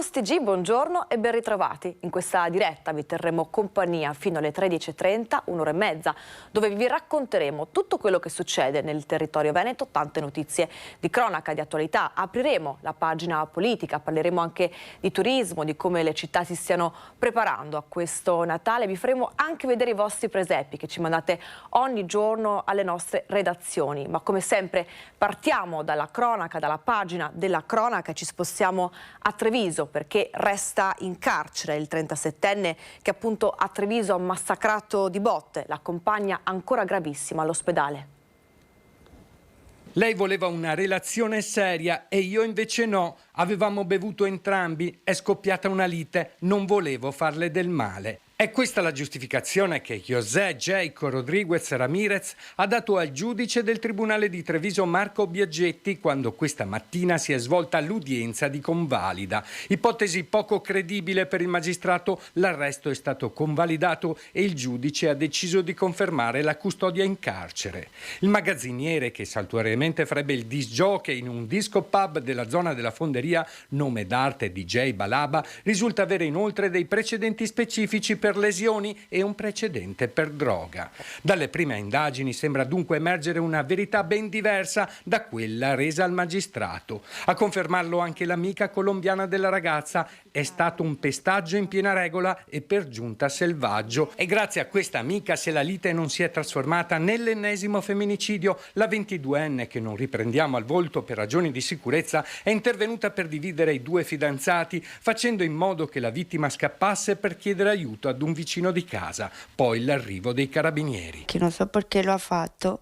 News TG, buongiorno e ben ritrovati. In questa diretta vi terremo compagnia fino alle 13:30, un'ora e mezza, dove vi racconteremo tutto quello che succede nel territorio veneto, tante notizie di cronaca, di attualità. Apriremo la pagina politica, parleremo anche di turismo, di come le città si stiano preparando a questo Natale. Vi faremo anche vedere i vostri presepi che ci mandate ogni giorno alle nostre redazioni. Ma come sempre partiamo dalla cronaca, dalla pagina della cronaca e ci spostiamo a Treviso, perché resta in carcere il 37enne che appunto a Treviso ha massacrato di botte la compagna ancora gravissima all'ospedale. Lei voleva una relazione seria e io invece no. Avevamo bevuto entrambi, è scoppiata una lite, non volevo farle del male. È questa la giustificazione che José Jeico Rodriguez Ramirez ha dato al giudice del Tribunale di Treviso Marco Biaggetti quando questa mattina si è svolta l'udienza di convalida. Ipotesi poco credibile per il magistrato, l'arresto è stato convalidato e il giudice ha deciso di confermare la custodia in carcere. Il magazziniere, che saltuariamente farebbe il disc jockey in un disco pub della zona della Fonderia, nome d'arte DJ Balaba, risulta avere inoltre dei precedenti specifici per lesioni e un precedente per droga. Dalle prime indagini sembra dunque emergere una verità ben diversa da quella resa al magistrato. A confermarlo anche l'amica colombiana della ragazza: è stato un pestaggio in piena regola e per giunta selvaggio. E grazie a questa amica, se la lite non si è trasformata nell'ennesimo femminicidio, la 22enne, che non riprendiamo al volto per ragioni di sicurezza, è intervenuta per dividere i due fidanzati, facendo in modo che la vittima scappasse per chiedere aiuto ad un vicino di casa. Poi l'arrivo dei carabinieri. Che non so perché lo ha fatto.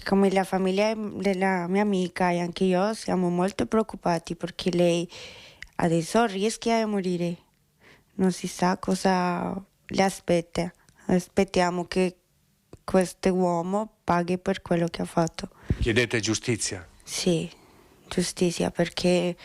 Come la famiglia della mia amica e anche io siamo molto preoccupati perché lei adesso rischia di morire. Non si sa cosa le aspetta. Aspettiamo che questo uomo paghi per quello che ha fatto. Chiedete giustizia? Sì, giustizia, perché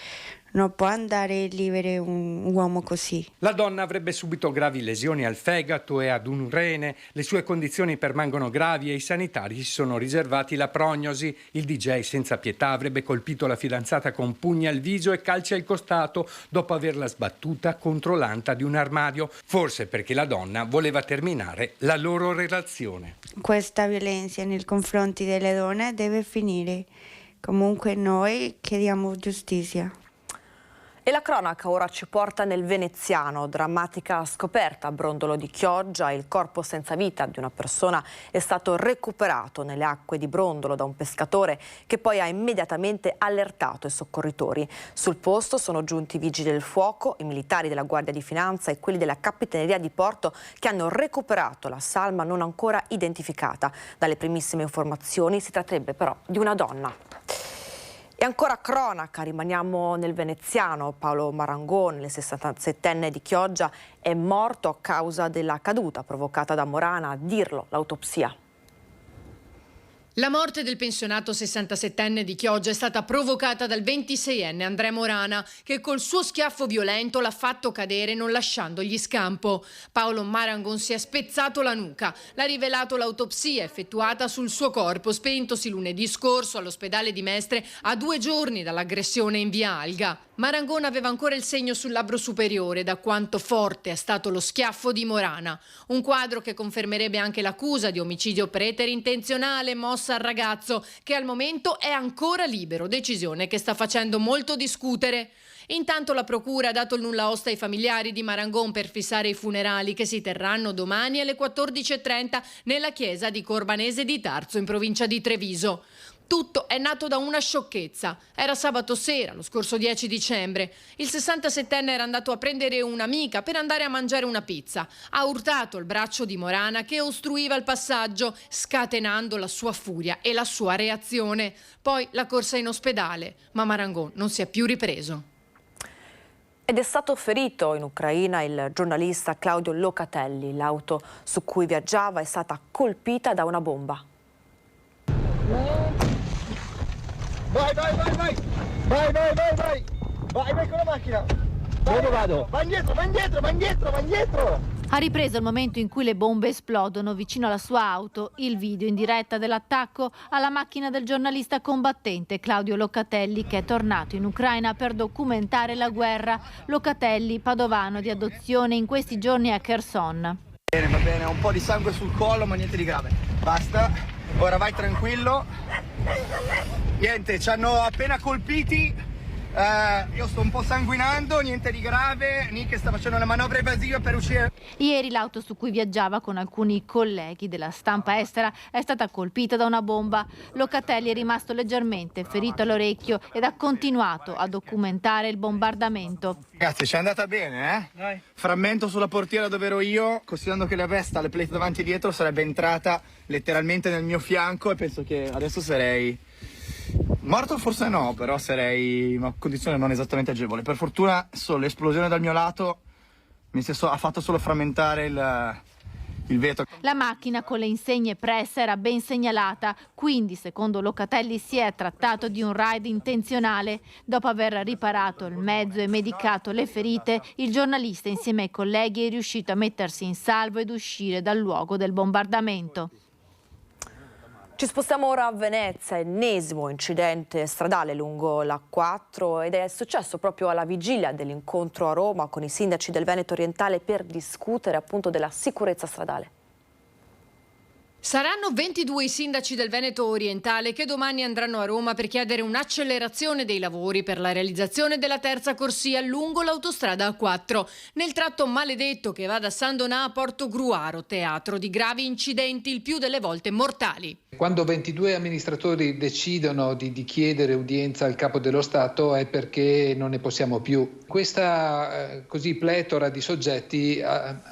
non può andare libero un uomo così. La donna avrebbe subito gravi lesioni al fegato e ad un rene. Le sue condizioni permangono gravi e i sanitari si sono riservati la prognosi. Il DJ senza pietà avrebbe colpito la fidanzata con pugni al viso e calci al costato dopo averla sbattuta contro l'anta di un armadio, forse perché la donna voleva terminare la loro relazione. Questa violenza nei confronti delle donne deve finire. Comunque noi chiediamo giustizia. E la cronaca ora ci porta nel veneziano. Drammatica scoperta a Brondolo di Chioggia. Il corpo senza vita di una persona è stato recuperato nelle acque di Brondolo da un pescatore che poi ha immediatamente allertato i soccorritori. Sul posto sono giunti i vigili del fuoco, i militari della Guardia di Finanza e quelli della Capitaneria di Porto che hanno recuperato la salma non ancora identificata. Dalle primissime informazioni si tratterebbe però di una donna. E ancora cronaca, rimaniamo nel veneziano. Paolo Marangon, il 67enne di Chioggia, è morto a causa della caduta provocata da Morana, a dirlo l'autopsia. La morte del pensionato 67enne di Chioggia è stata provocata dal 26enne Andrea Morana, che col suo schiaffo violento l'ha fatto cadere non lasciandogli scampo. Paolo Marangon si è spezzato la nuca. L'ha rivelato l'autopsia effettuata sul suo corpo, spentosi lunedì scorso all'ospedale di Mestre a 2 giorni dall'aggressione in via Alga. Marangon aveva ancora il segno sul labbro superiore da quanto forte è stato lo schiaffo di Morana. Un quadro che confermerebbe anche l'accusa di omicidio preterintenzionale mossa al ragazzo, che al momento è ancora libero, decisione che sta facendo molto discutere. Intanto la procura ha dato il nulla osta ai familiari di Marangon per fissare i funerali che si terranno domani alle 14:30 nella chiesa di Corbanese di Tarzo in provincia di Treviso. Tutto è nato da una sciocchezza. Era sabato sera, lo scorso 10 dicembre. Il 67enne era andato a prendere un'amica per andare a mangiare una pizza. Ha urtato il braccio di Morana che ostruiva il passaggio, scatenando la sua furia e la sua reazione. Poi la corsa in ospedale, ma Marangon non si è più ripreso. Ed è stato ferito in Ucraina il giornalista Claudio Locatelli. L'auto su cui viaggiava è stata colpita da una bomba. Vai, vai, vai, vai! Vai, vai, vai, vai! Vai, vai con la macchina! Vai, dove vado? Va indietro, va indietro, va indietro, va indietro! Ha ripreso il momento in cui le bombe esplodono vicino alla sua auto, il video in diretta dell'attacco alla macchina del giornalista combattente Claudio Locatelli, che è tornato in Ucraina per documentare la guerra. Locatelli, padovano di adozione, in questi giorni a Kherson. Va bene, un po' di sangue sul collo, ma niente di grave. Basta, ora vai tranquillo. Niente, ci hanno appena colpiti. Io sto un po' sanguinando, niente di grave. Nick sta facendo una manovra evasiva per uscire. Ieri l'auto su cui viaggiava con alcuni colleghi della stampa estera è stata colpita da una bomba. Locatelli è rimasto leggermente ferito all'orecchio ed ha continuato a documentare il bombardamento. Ragazzi, ci è andata bene, eh? Dai. Frammento sulla portiera dove ero io, considerando che la Vesta, le plate davanti e dietro, sarebbe entrata letteralmente nel mio fianco, e penso che adesso sarei morto, forse no, però sarei in una condizione non esattamente agevole. Per fortuna solo l'esplosione dal mio lato ha fatto solo frammentare il vetro. La macchina con le insegne presse era ben segnalata, quindi secondo Locatelli si è trattato di un raid intenzionale. Dopo aver riparato il mezzo e medicato le ferite, il giornalista insieme ai colleghi è riuscito a mettersi in salvo ed uscire dal luogo del bombardamento. Ci spostiamo ora a Venezia, ennesimo incidente stradale lungo la A4, ed è successo proprio alla vigilia dell'incontro a Roma con i sindaci del Veneto orientale per discutere appunto della sicurezza stradale. Saranno 22 i sindaci del Veneto orientale che domani andranno a Roma per chiedere un'accelerazione dei lavori per la realizzazione della terza corsia lungo l'autostrada A4, nel tratto maledetto che va da San Donà a Porto Gruaro, teatro di gravi incidenti, il più delle volte mortali. Quando 22 amministratori decidono di chiedere udienza al capo dello Stato è perché non ne possiamo più. Questa così pletora di soggetti,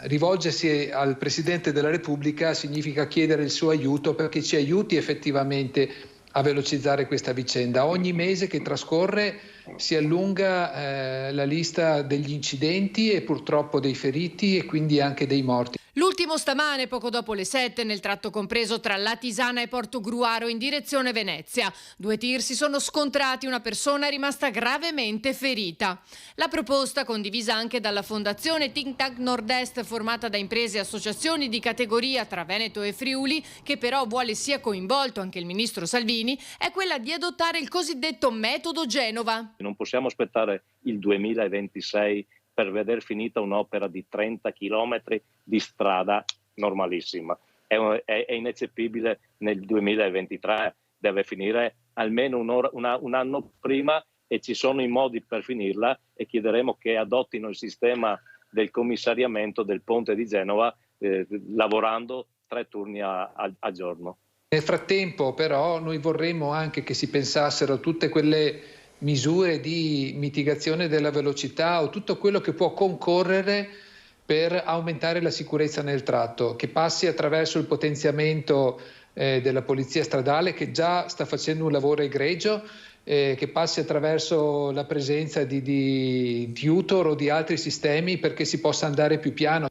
rivolgersi al Presidente della Repubblica significa chiedere il suo aiuto perché ci aiuti effettivamente a velocizzare questa vicenda. Ogni mese che trascorre si allunga la lista degli incidenti e purtroppo dei feriti e quindi anche dei morti. L'ultimo stamane, poco dopo le 7, nel tratto compreso tra Latisana e Porto Gruaro in direzione Venezia. 2 tir si sono scontrati, una persona è rimasta gravemente ferita. La proposta, condivisa anche dalla Fondazione Think Tank Nord-Est, formata da imprese e associazioni di categoria tra Veneto e Friuli, che però vuole sia coinvolto anche il ministro Salvini, è quella di adottare il cosiddetto metodo Genova. Non possiamo aspettare il 2026 per veder finita un'opera di 30 chilometri di strada normalissima. È ineccepibile nel 2023, deve finire almeno un anno prima e ci sono i modi per finirla, e chiederemo che adottino il sistema del commissariamento del ponte di Genova lavorando 3 turni a giorno. Nel frattempo però noi vorremmo anche che si pensassero tutte quelle misure di mitigazione della velocità o tutto quello che può concorrere per aumentare la sicurezza nel tratto, che passi attraverso il potenziamento della polizia stradale, che già sta facendo un lavoro egregio, che passi attraverso la presenza di tutor o di altri sistemi perché si possa andare più piano.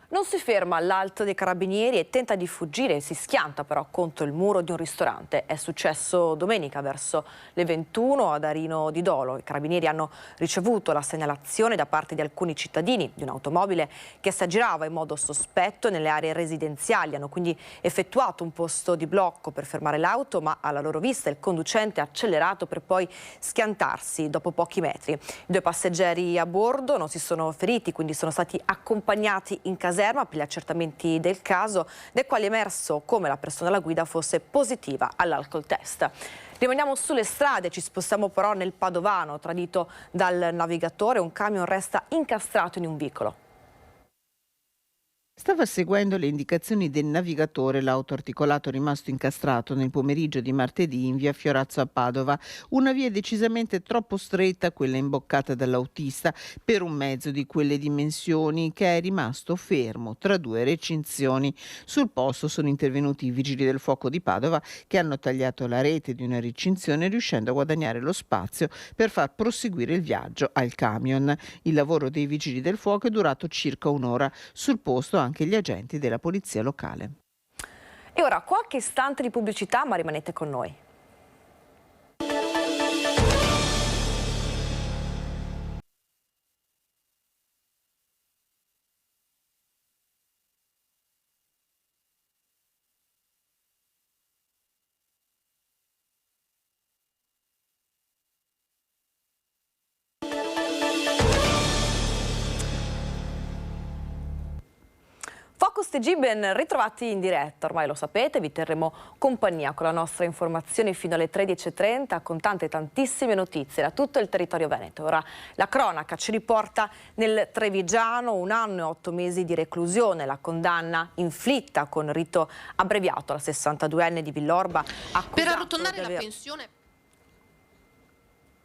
Non si ferma all'alto dei carabinieri e tenta di fuggire, si schianta però contro il muro di un ristorante. È successo domenica verso le 21 ad Arino di Dolo. I carabinieri hanno ricevuto la segnalazione da parte di alcuni cittadini di un'automobile che si aggirava in modo sospetto nelle aree residenziali. Hanno quindi effettuato un posto di blocco per fermare l'auto, ma alla loro vista il conducente ha accelerato per poi schiantarsi dopo pochi metri. I 2 passeggeri a bordo non si sono feriti, quindi sono stati accompagnati in caserma per gli accertamenti del caso, dai quali è emerso come la persona alla guida fosse positiva all'alcol test. Rimaniamo sulle strade, ci spostiamo però nel Padovano. Tradito dal navigatore, un camion resta incastrato in un vicolo. Stava seguendo le indicazioni del navigatore l'auto articolato rimasto incastrato nel pomeriggio di martedì in via Fiorazzo a Padova, una via decisamente troppo stretta, quella imboccata dall'autista, per un mezzo di quelle dimensioni, che è rimasto fermo tra 2 recinzioni. Sul posto sono intervenuti i vigili del fuoco di Padova, che hanno tagliato la rete di una recinzione, riuscendo a guadagnare lo spazio per far proseguire il viaggio al camion. Il lavoro dei vigili del fuoco è durato circa un'ora. Sul posto anche gli agenti della polizia locale. E ora qualche istante di pubblicità, ma rimanete con noi. Focus TG, ben ritrovati in diretta, ormai lo sapete, vi terremo compagnia con la nostra informazione fino alle 13:30 con tantissime notizie da tutto il territorio veneto. Ora la cronaca ci riporta nel Trevigiano, 1 anno e 8 mesi di reclusione, la condanna inflitta con rito abbreviato alla 62enne di Villorba, per arrotondare la pensione.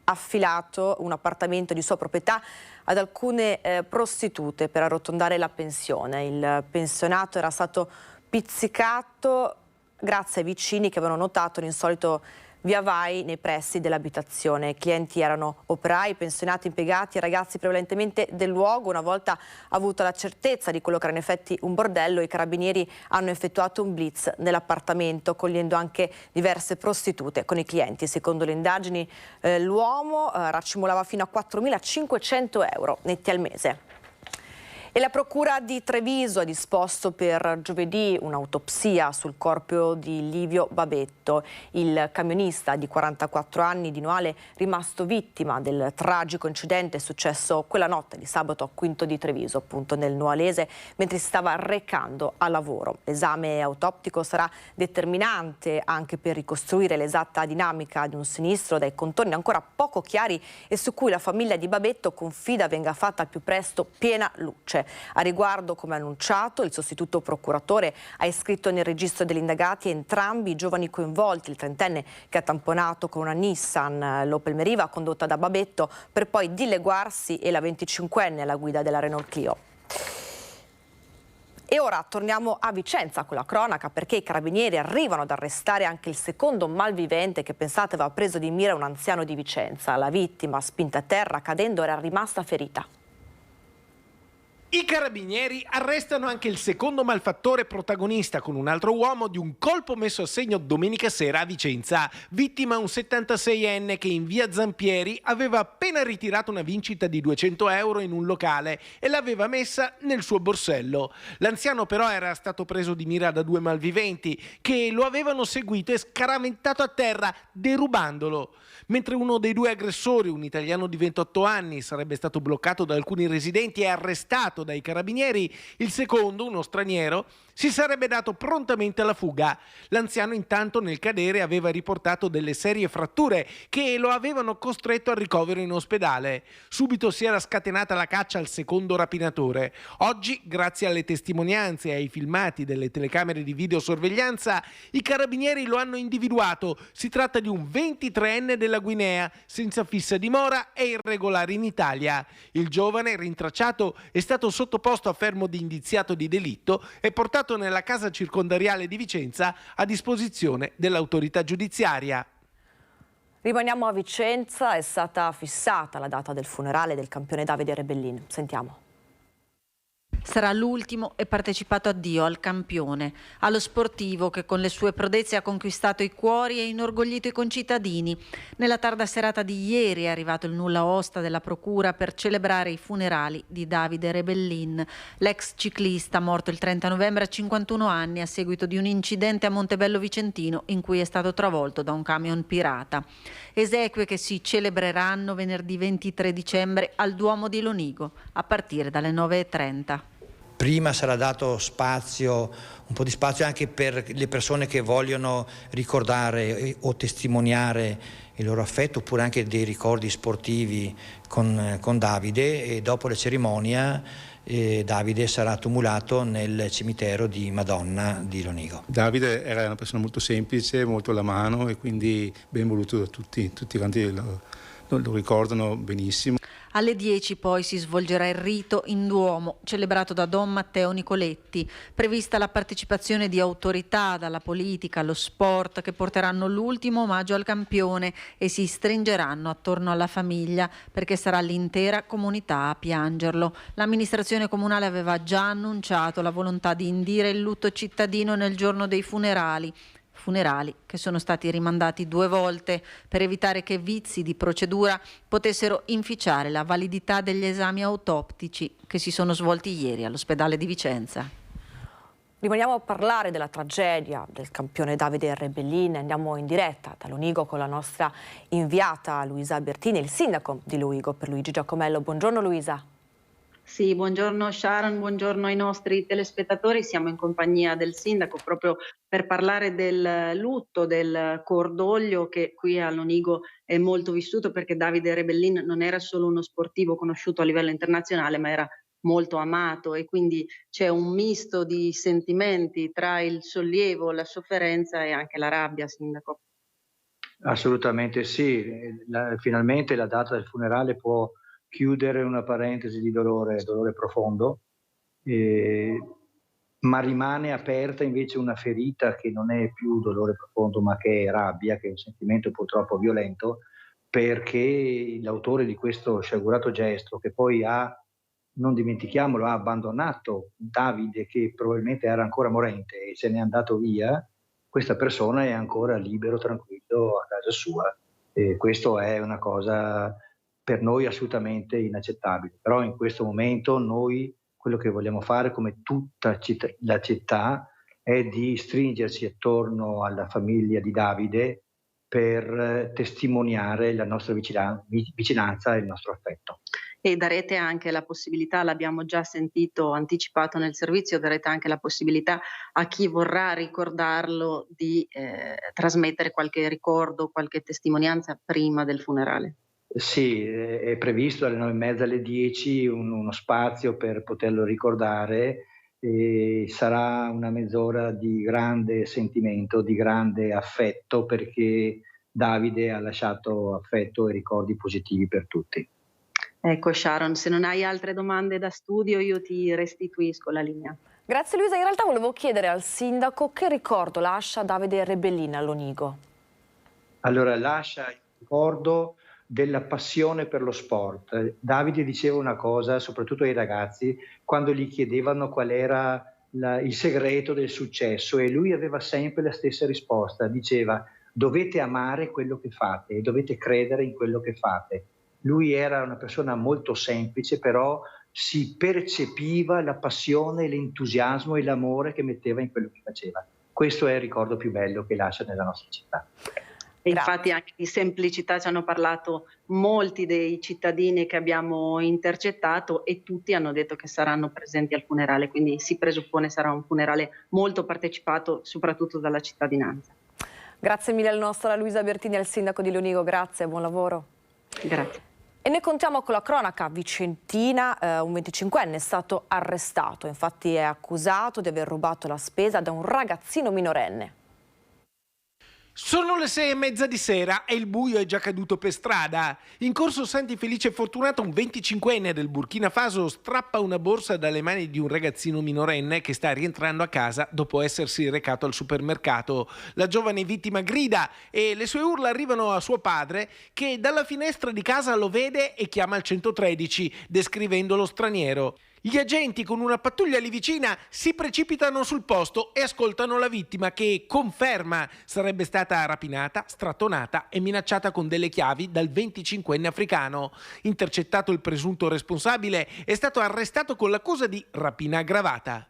Affilato un appartamento di sua proprietà ad alcune prostitute per arrotondare la pensione. Il pensionato era stato pizzicato grazie ai vicini che avevano notato l'insolito via vai nei pressi dell'abitazione. I clienti erano operai, pensionati, impiegati e ragazzi prevalentemente del luogo. Una volta avuta la certezza di quello che era in effetti un bordello, i carabinieri hanno effettuato un blitz nell'appartamento, cogliendo anche diverse prostitute con i clienti. Secondo le indagini l'uomo racimolava fino a 4.500 euro netti al mese. E la Procura di Treviso ha disposto per giovedì un'autopsia sul corpo di Livio Babetto, il camionista di 44 anni di Noale, rimasto vittima del tragico incidente successo quella notte di sabato a Quinto di Treviso, appunto nel Noalese, mentre si stava recando a lavoro. L'esame autoptico sarà determinante anche per ricostruire l'esatta dinamica di un sinistro dai contorni ancora poco chiari e su cui la famiglia di Babetto confida venga fatta al più presto piena luce. A riguardo, come annunciato, il sostituto procuratore ha iscritto nel registro degli indagati entrambi i giovani coinvolti, il 30enne che ha tamponato con una Nissan l'Opel Meriva condotta da Babetto per poi dileguarsi e la 25enne alla guida della Renault Clio. E ora torniamo a Vicenza con la cronaca, perché i carabinieri arrivano ad arrestare anche il secondo malvivente che, pensate, aveva preso di mira un anziano di Vicenza. La vittima, spinta a terra cadendo, era rimasta ferita. I carabinieri arrestano anche il secondo malfattore protagonista con un altro uomo di un colpo messo a segno domenica sera a Vicenza. Vittima un 76enne che in via Zampieri aveva appena ritirato una vincita di 200 euro in un locale e l'aveva messa nel suo borsello. L'anziano però era stato preso di mira da 2 malviventi che lo avevano seguito e scaraventato a terra derubandolo. Mentre uno dei 2 aggressori, un italiano di 28 anni, sarebbe stato bloccato da alcuni residenti e arrestato dai carabinieri, il secondo, uno straniero, si sarebbe dato prontamente alla fuga. L'anziano intanto nel cadere aveva riportato delle serie fratture che lo avevano costretto al ricovero in ospedale. Subito si era scatenata la caccia al secondo rapinatore. Oggi, grazie alle testimonianze e ai filmati delle telecamere di videosorveglianza, i carabinieri lo hanno individuato. Si tratta di un 23enne della Guinea, senza fissa dimora e irregolare in Italia. Il giovane, rintracciato, è stato sottoposto a fermo di indiziato di delitto e portato nella casa circondariale di Vicenza a disposizione dell'autorità giudiziaria. Rimaniamo a Vicenza, è stata fissata la data del funerale del campione Davide Rebellin. Sentiamo. Sarà l'ultimo e partecipato addio al campione, allo sportivo che con le sue prodezze ha conquistato i cuori e inorgoglito i concittadini. Nella tarda serata di ieri è arrivato il nulla osta della procura per celebrare i funerali di Davide Rebellin, l'ex ciclista morto il 30 novembre a 51 anni a seguito di un incidente a Montebello Vicentino in cui è stato travolto da un camion pirata. Esequie che si celebreranno venerdì 23 dicembre al Duomo di Lonigo a partire dalle 9:30. Prima sarà dato spazio, un po' di spazio anche per le persone che vogliono ricordare o testimoniare il loro affetto, oppure anche dei ricordi sportivi con Davide, e dopo la cerimonia Davide sarà tumulato nel cimitero di Madonna di Lonigo. Davide era una persona molto semplice, molto alla mano e quindi ben voluto da tutti quanti lo ricordano benissimo. Alle 10 poi si svolgerà il rito in Duomo, celebrato da Don Matteo Nicoletti. Prevista la partecipazione di autorità, dalla politica allo sport, che porteranno l'ultimo omaggio al campione e si stringeranno attorno alla famiglia, perché sarà l'intera comunità a piangerlo. L'amministrazione comunale aveva già annunciato la volontà di indire il lutto cittadino nel giorno dei funerali che sono stati rimandati 2 volte per evitare che vizi di procedura potessero inficiare la validità degli esami autoptici che si sono svolti ieri all'ospedale di Vicenza. Rimaniamo a parlare della tragedia del campione Davide Rebellin. Andiamo in diretta da Lonigo con la nostra inviata Luisa Bertini, il sindaco di Lonigo, Pierluigi Giacomello. Buongiorno Luisa. Sì, buongiorno Sharon, buongiorno ai nostri telespettatori. Siamo in compagnia del sindaco proprio per parlare del lutto, del cordoglio che qui a Lonigo è molto vissuto, perché Davide Rebellin non era solo uno sportivo conosciuto a livello internazionale, ma era molto amato, e quindi c'è un misto di sentimenti tra il sollievo, la sofferenza e anche la rabbia, sindaco. Assolutamente sì, finalmente la data del funerale può chiudere una parentesi di dolore profondo, ma rimane aperta invece una ferita che non è più dolore profondo, ma che è rabbia, che è un sentimento purtroppo violento, perché l'autore di questo sciagurato gesto, che poi non dimentichiamolo, ha abbandonato Davide, che probabilmente era ancora morente e se n'è andato via, questa persona è ancora libero, tranquillo a casa sua. E questo è una cosa per noi assolutamente inaccettabile. Però in questo momento noi quello che vogliamo fare, come tutta la città, è di stringersi attorno alla famiglia di Davide per testimoniare la nostra vicinanza e il nostro affetto. E darete anche la possibilità, l'abbiamo già sentito anticipato nel servizio, darete anche la possibilità a chi vorrà ricordarlo di trasmettere qualche ricordo, qualche testimonianza prima del funerale. Sì, è previsto alle 9:30 alle 10 uno spazio per poterlo ricordare, e sarà una mezz'ora di grande sentimento, di grande affetto, perché Davide ha lasciato affetto e ricordi positivi per tutti. Ecco Sharon, se non hai altre domande da studio io ti restituisco la linea. Grazie Luisa, in realtà volevo chiedere al sindaco che ricordo lascia Davide Rebellin a Lonigo. Allora, lascia il ricordo della passione per lo sport. Davide diceva una cosa, soprattutto ai ragazzi, quando gli chiedevano qual era il segreto del successo, e lui aveva sempre la stessa risposta, diceva: dovete amare quello che fate e dovete credere in quello che fate. Lui era una persona molto semplice, però si percepiva la passione, l'entusiasmo e l'amore che metteva in quello che faceva. Questo è il ricordo più bello che lascia nella nostra città. E infatti anche di semplicità ci hanno parlato molti dei cittadini che abbiamo intercettato, e tutti hanno detto che saranno presenti al funerale, quindi si presuppone sarà un funerale molto partecipato soprattutto dalla cittadinanza. Grazie mille alla nostra Luisa Bertini, al sindaco di Lonigo, grazie, buon lavoro. Grazie. E ne contiamo con la cronaca vicentina. Un 25enne è stato arrestato, infatti è accusato di aver rubato la spesa da un ragazzino minorenne. Sono le 6:30 di sera e il buio è già caduto per strada. In corso Santi Felice Fortunato un 25enne del Burkina Faso strappa una borsa dalle mani di un ragazzino minorenne che sta rientrando a casa dopo essersi recato al supermercato. La giovane vittima grida e le sue urla arrivano a suo padre, che dalla finestra di casa lo vede e chiama il 113, descrivendo lo straniero. Gli agenti, con una pattuglia lì vicina, si precipitano sul posto e ascoltano la vittima, che conferma sarebbe stata rapinata, strattonata e minacciata con delle chiavi dal 25enne africano. Intercettato il presunto responsabile, è stato arrestato con l'accusa di rapina aggravata.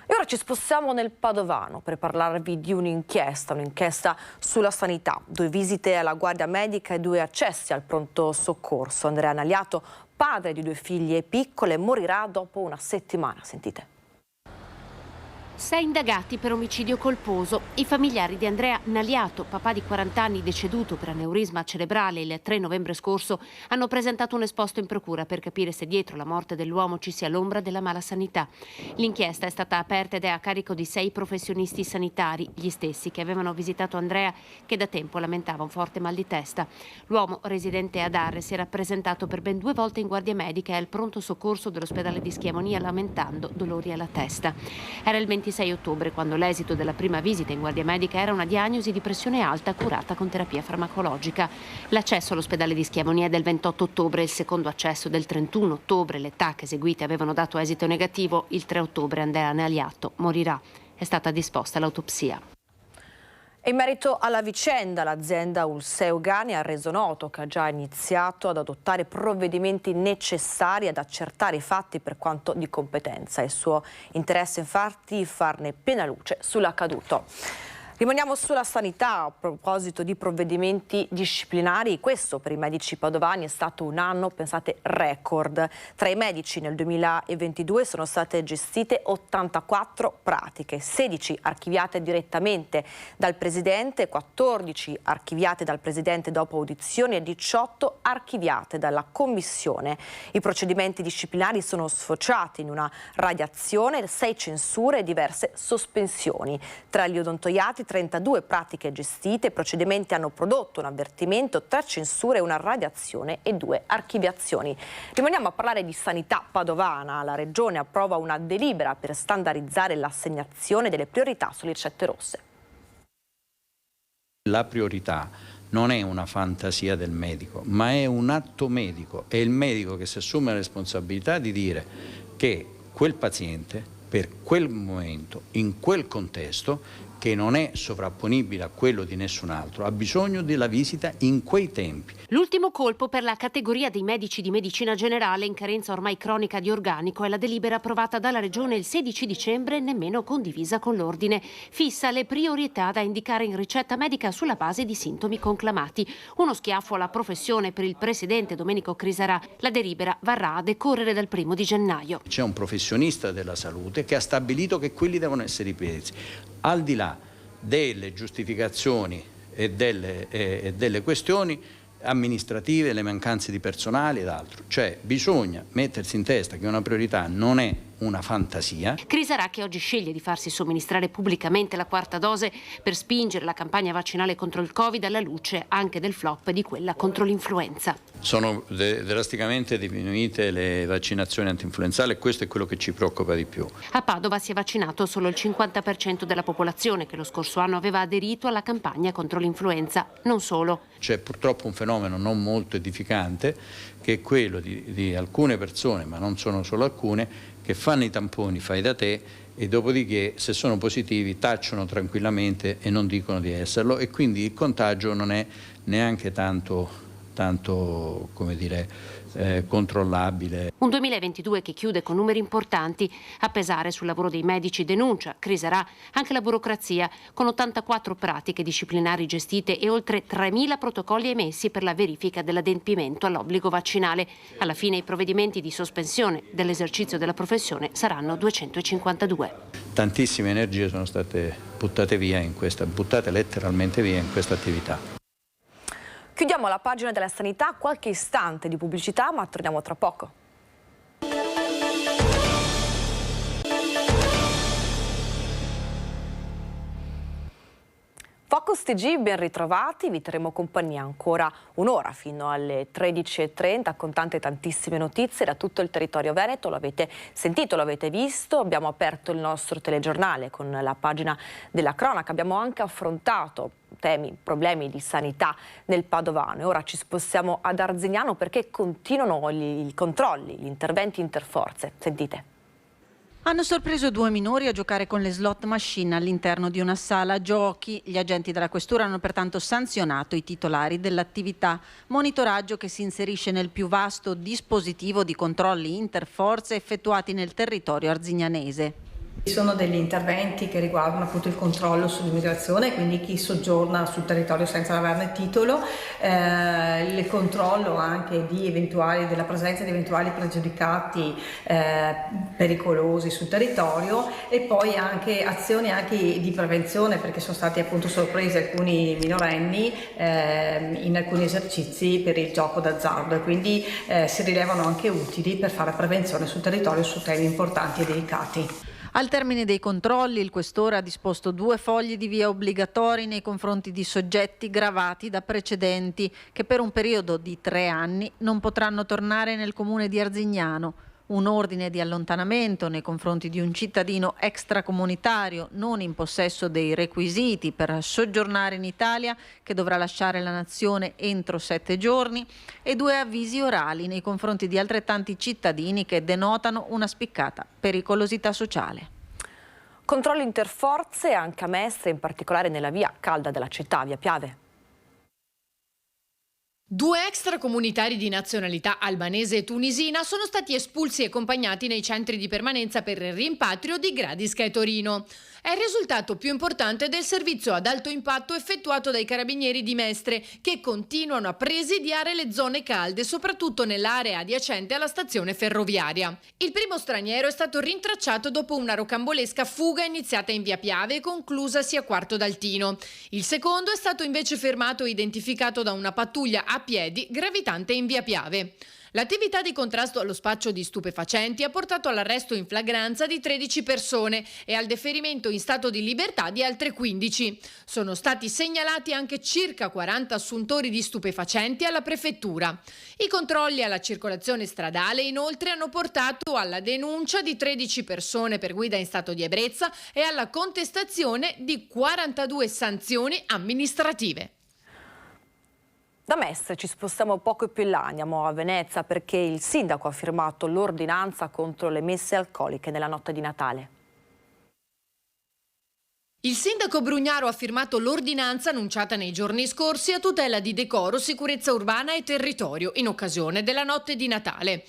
E ora ci spostiamo nel Padovano per parlarvi di un'inchiesta sulla sanità. 2 visite alla guardia medica e 2 accessi al pronto soccorso. Andrea Naliato, padre di 2 figlie piccole, morirà dopo una settimana. Sentite. 6 indagati per omicidio colposo. I familiari di Andrea Naliato, papà di 40 anni deceduto per aneurisma cerebrale il 3 novembre scorso, hanno presentato un esposto in procura per capire se dietro la morte dell'uomo ci sia l'ombra della malasanità. L'inchiesta è stata aperta ed è a carico di 6 professionisti sanitari, gli stessi che avevano visitato Andrea, che da tempo lamentava un forte mal di testa. L'uomo, residente ad Arre, si era presentato per ben 2 volte in guardia medica e al pronto soccorso dell'ospedale di Schiavonia lamentando dolori alla testa. Era il 26 ottobre quando l'esito della prima visita in guardia medica era una diagnosi di pressione alta curata con terapia farmacologica. L'accesso all'ospedale di Schiavonia è del 28 ottobre, il secondo accesso del 31 ottobre. Le TAC eseguite avevano dato esito negativo. Il 3 ottobre Andrea Naliato morirà. È stata disposta l'autopsia. In merito alla vicenda, l'azienda Ulseo Gani ha reso noto che ha già iniziato ad adottare provvedimenti necessari ad accertare i fatti per quanto di competenza. Il suo interesse infatti farne piena luce sull'accaduto. Rimaniamo sulla sanità. A proposito di provvedimenti disciplinari, questo per i medici padovani è stato un anno, pensate, record. Tra i medici nel 2022 sono state gestite 84 pratiche, 16 archiviate direttamente dal Presidente, 14 archiviate dal Presidente dopo audizioni e 18 archiviate dalla Commissione. I procedimenti disciplinari sono sfociati in una radiazione, 6 censure e diverse sospensioni. Tra gli odontoiatri 32 pratiche gestite, i procedimenti hanno prodotto un avvertimento, 3 censure, una radiazione e 2 archiviazioni. Rimaniamo a parlare di sanità padovana. La Regione approva una delibera per standardizzare l'assegnazione delle priorità sulle ricette rosse. La priorità non è una fantasia del medico, ma è un atto medico. È il medico che si assume la responsabilità di dire che quel paziente, per quel momento, in quel contesto, che non è sovrapponibile a quello di nessun altro, ha bisogno della visita in quei tempi. L'ultimo colpo per la categoria dei medici di medicina generale in carenza ormai cronica di organico è la delibera approvata dalla Regione il 16 dicembre, nemmeno condivisa con l'Ordine. Fissa le priorità da indicare in ricetta medica sulla base di sintomi conclamati. Uno schiaffo alla professione per il Presidente Domenico Crisarà. La delibera varrà a decorrere dal 1° di gennaio. C'è un professionista della salute che ha stabilito che quelli devono essere i prezzi. Al di là delle giustificazioni e delle questioni amministrative, le mancanze di personale ed altro. Cioè bisogna mettersi in testa che una priorità non è una fantasia. Crisarà, che oggi sceglie di farsi somministrare pubblicamente la 4ª dose per spingere la campagna vaccinale contro il Covid alla luce anche del flop di quella contro l'influenza. Sono drasticamente diminuite le vaccinazioni antinfluenzali e questo è quello che ci preoccupa di più. A Padova si è vaccinato solo il 50% della popolazione che lo scorso anno aveva aderito alla campagna contro l'influenza. Non solo. C'è purtroppo un fenomeno non molto edificante che è quello di alcune persone, ma non sono solo alcune, che fanno i tamponi fai da te e dopodiché se sono positivi tacciono tranquillamente e non dicono di esserlo, e quindi il contagio non è neanche tanto come dire, controllabile. Un 2022 che chiude con numeri importanti. A pesare sul lavoro dei medici, denuncia Crisarà, anche la burocrazia, con 84 pratiche disciplinari gestite e oltre 3.000 protocolli emessi per la verifica dell'adempimento all'obbligo vaccinale. Alla fine i provvedimenti di sospensione dell'esercizio della professione saranno 252. Tantissime energie sono state buttate letteralmente via in questa attività. Chiudiamo la pagina della sanità, qualche istante di pubblicità, ma torniamo tra poco. Focus TG, ben ritrovati, vi terremo compagnia ancora un'ora fino alle 13:30 con tantissime notizie da tutto il territorio veneto. Lo avete sentito, lo avete visto, abbiamo aperto il nostro telegiornale con la pagina della cronaca, abbiamo anche affrontato problemi di sanità nel Padovano. E ora ci spostiamo ad Arzignano perché continuano i controlli, gli interventi interforze. Sentite. Hanno sorpreso 2 minori a giocare con le slot machine all'interno di una sala giochi. Gli agenti della questura hanno pertanto sanzionato i titolari dell'attività. Monitoraggio che si inserisce nel più vasto dispositivo di controlli interforze effettuati nel territorio arzignanese. Ci sono degli interventi che riguardano appunto il controllo sull'immigrazione, quindi chi soggiorna sul territorio senza averne titolo, il controllo anche della presenza di eventuali pregiudicati pericolosi sul territorio, e poi anche azioni anche di prevenzione, perché sono stati appunto sorpresi alcuni minorenni in alcuni esercizi per il gioco d'azzardo, e quindi si rilevano anche utili per fare prevenzione sul territorio su temi importanti e delicati. Al termine dei controlli, il questore ha disposto 2 fogli di via obbligatori nei confronti di soggetti gravati da precedenti che per un periodo di 3 anni non potranno tornare nel comune di Arzignano. Un ordine di allontanamento nei confronti di un cittadino extracomunitario non in possesso dei requisiti per soggiornare in Italia, che dovrà lasciare la nazione entro 7 giorni, e 2 avvisi orali nei confronti di altrettanti cittadini che denotano una spiccata pericolosità sociale. Controlli interforze anche a Mestre, in particolare nella via calda della città, via Piave. 2 extracomunitari di nazionalità albanese e tunisina sono stati espulsi e accompagnati nei centri di permanenza per il rimpatrio di Gradiška e Torino. È il risultato più importante del servizio ad alto impatto effettuato dai carabinieri di Mestre, che continuano a presidiare le zone calde, soprattutto nell'area adiacente alla stazione ferroviaria. Il primo straniero è stato rintracciato dopo una rocambolesca fuga iniziata in via Piave e conclusasi a Quarto d'Altino. Il secondo è stato invece fermato e identificato da una pattuglia a piedi gravitante in via Piave. L'attività di contrasto allo spaccio di stupefacenti ha portato all'arresto in flagranza di 13 persone e al deferimento in stato di libertà di altre 15. Sono stati segnalati anche circa 40 assuntori di stupefacenti alla prefettura. I controlli alla circolazione stradale inoltre hanno portato alla denuncia di 13 persone per guida in stato di ebbrezza e alla contestazione di 42 sanzioni amministrative. Da Mestre ci spostiamo poco più in là, andiamo a Venezia perché il sindaco ha firmato l'ordinanza contro le messe alcoliche nella notte di Natale. Il sindaco Brugnaro ha firmato l'ordinanza annunciata nei giorni scorsi a tutela di decoro, sicurezza urbana e territorio in occasione della notte di Natale.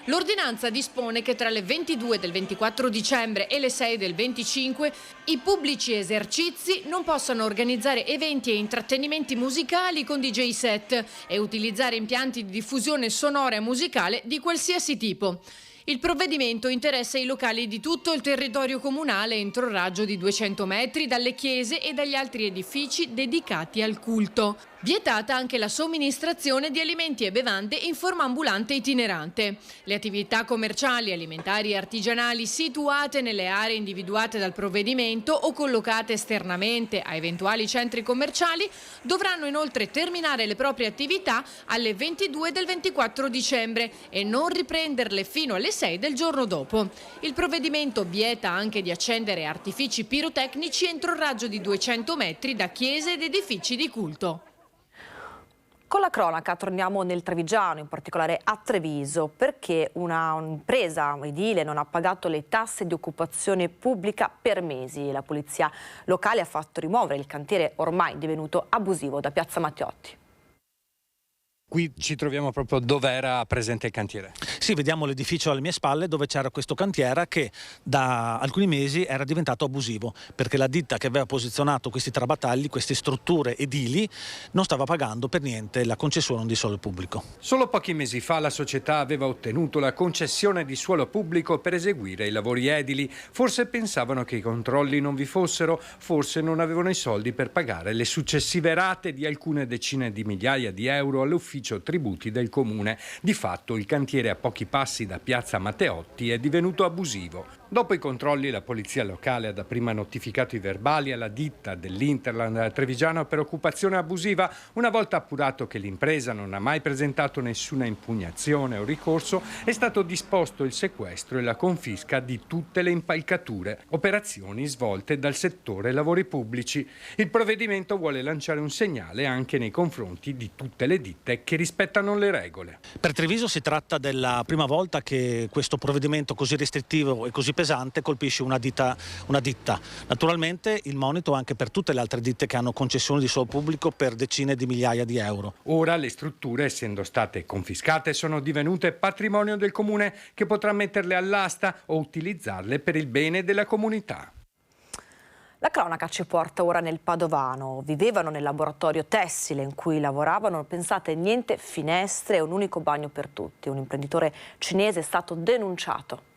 L'ordinanza dispone che tra le 22 del 24 dicembre e le 6 del 25 i pubblici esercizi non possano organizzare eventi e intrattenimenti musicali con DJ set e utilizzare impianti di diffusione sonora e musicale di qualsiasi tipo. Il provvedimento interessa i locali di tutto il territorio comunale entro il raggio di 200 metri dalle chiese e dagli altri edifici dedicati al culto. Vietata anche la somministrazione di alimenti e bevande in forma ambulante e itinerante. Le attività commerciali, alimentari e artigianali situate nelle aree individuate dal provvedimento o collocate esternamente a eventuali centri commerciali dovranno inoltre terminare le proprie attività alle 22 del 24 dicembre e non riprenderle fino alle 6 del giorno dopo. Il provvedimento vieta anche di accendere artifici pirotecnici entro il raggio di 200 metri da chiese ed edifici di culto. Con la cronaca torniamo nel Trevigiano, in particolare a Treviso, perché una impresa edile non ha pagato le tasse di occupazione pubblica per mesi. La polizia locale ha fatto rimuovere il cantiere ormai divenuto abusivo da Piazza Matteotti. Qui ci troviamo proprio dove era presente il cantiere. Sì, vediamo l'edificio alle mie spalle dove c'era questo cantiere che da alcuni mesi era diventato abusivo perché la ditta che aveva posizionato questi trabatagli, queste strutture edili, non stava pagando per niente la concessione di suolo pubblico. Solo pochi mesi fa la società aveva ottenuto la concessione di suolo pubblico per eseguire i lavori edili. Forse pensavano che i controlli non vi fossero, forse non avevano i soldi per pagare le successive rate di alcune decine di migliaia di euro all'ufficio tributi del comune. Di fatto il cantiere a pochi passi da Piazza Matteotti è divenuto abusivo. Dopo i controlli la polizia locale ha dapprima notificato i verbali alla ditta dell'Interland trevigiano per occupazione abusiva. Una volta appurato che l'impresa non ha mai presentato nessuna impugnazione o ricorso, è stato disposto il sequestro e la confisca di tutte le impalcature, operazioni svolte dal settore lavori pubblici. Il provvedimento vuole lanciare un segnale anche nei confronti di tutte le ditte che rispettano le regole. Per Treviso si tratta della prima volta che questo provvedimento così restrittivo e così pesante colpisce una ditta. Naturalmente il monito anche per tutte le altre ditte che hanno concessioni di suolo pubblico per decine di migliaia di euro. Ora le strutture, essendo state confiscate, sono divenute patrimonio del comune che potrà metterle all'asta o utilizzarle per il bene della comunità. La cronaca ci porta ora nel Padovano. Vivevano nel laboratorio tessile in cui lavoravano, pensate, niente finestre e un unico bagno per tutti. Un imprenditore cinese è stato denunciato.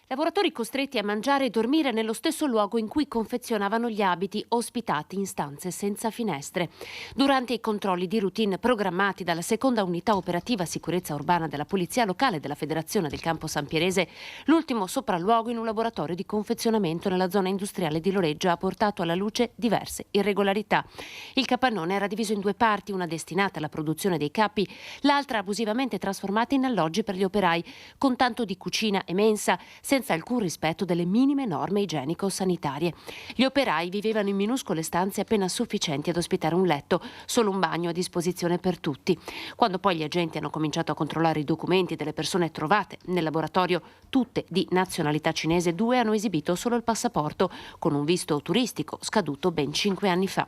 Lavoratori costretti a mangiare e dormire nello stesso luogo in cui confezionavano gli abiti, ospitati in stanze senza finestre. Durante i controlli di routine programmati dalla seconda unità operativa sicurezza urbana della Polizia Locale della Federazione del Campo San Pierese, l'ultimo sopralluogo in un laboratorio di confezionamento nella zona industriale di Loreggio ha portato alla luce diverse irregolarità. Il capannone era diviso in 2 parti, una destinata alla produzione dei cappi, l'altra abusivamente trasformata in alloggi per gli operai, con tanto di cucina e mensa, senza senza alcun rispetto delle minime norme igienico-sanitarie. Gli operai vivevano in minuscole stanze appena sufficienti ad ospitare un letto, solo un bagno a disposizione per tutti. Quando poi gli agenti hanno cominciato a controllare i documenti delle persone trovate nel laboratorio, tutte di nazionalità cinese, 2 hanno esibito solo il passaporto, con un visto turistico scaduto ben 5 anni fa.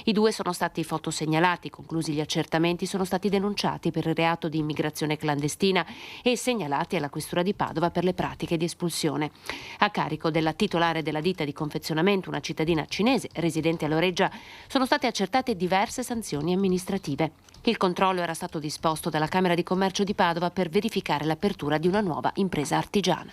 I 2 sono stati fotosegnalati, conclusi gli accertamenti, sono stati denunciati per il reato di immigrazione clandestina e segnalati alla questura di Padova per le pratiche di espulsione. A carico della titolare della ditta di confezionamento, una cittadina cinese residente a Loreggia, sono state accertate diverse sanzioni amministrative. Il controllo era stato disposto dalla Camera di Commercio di Padova per verificare l'apertura di una nuova impresa artigiana.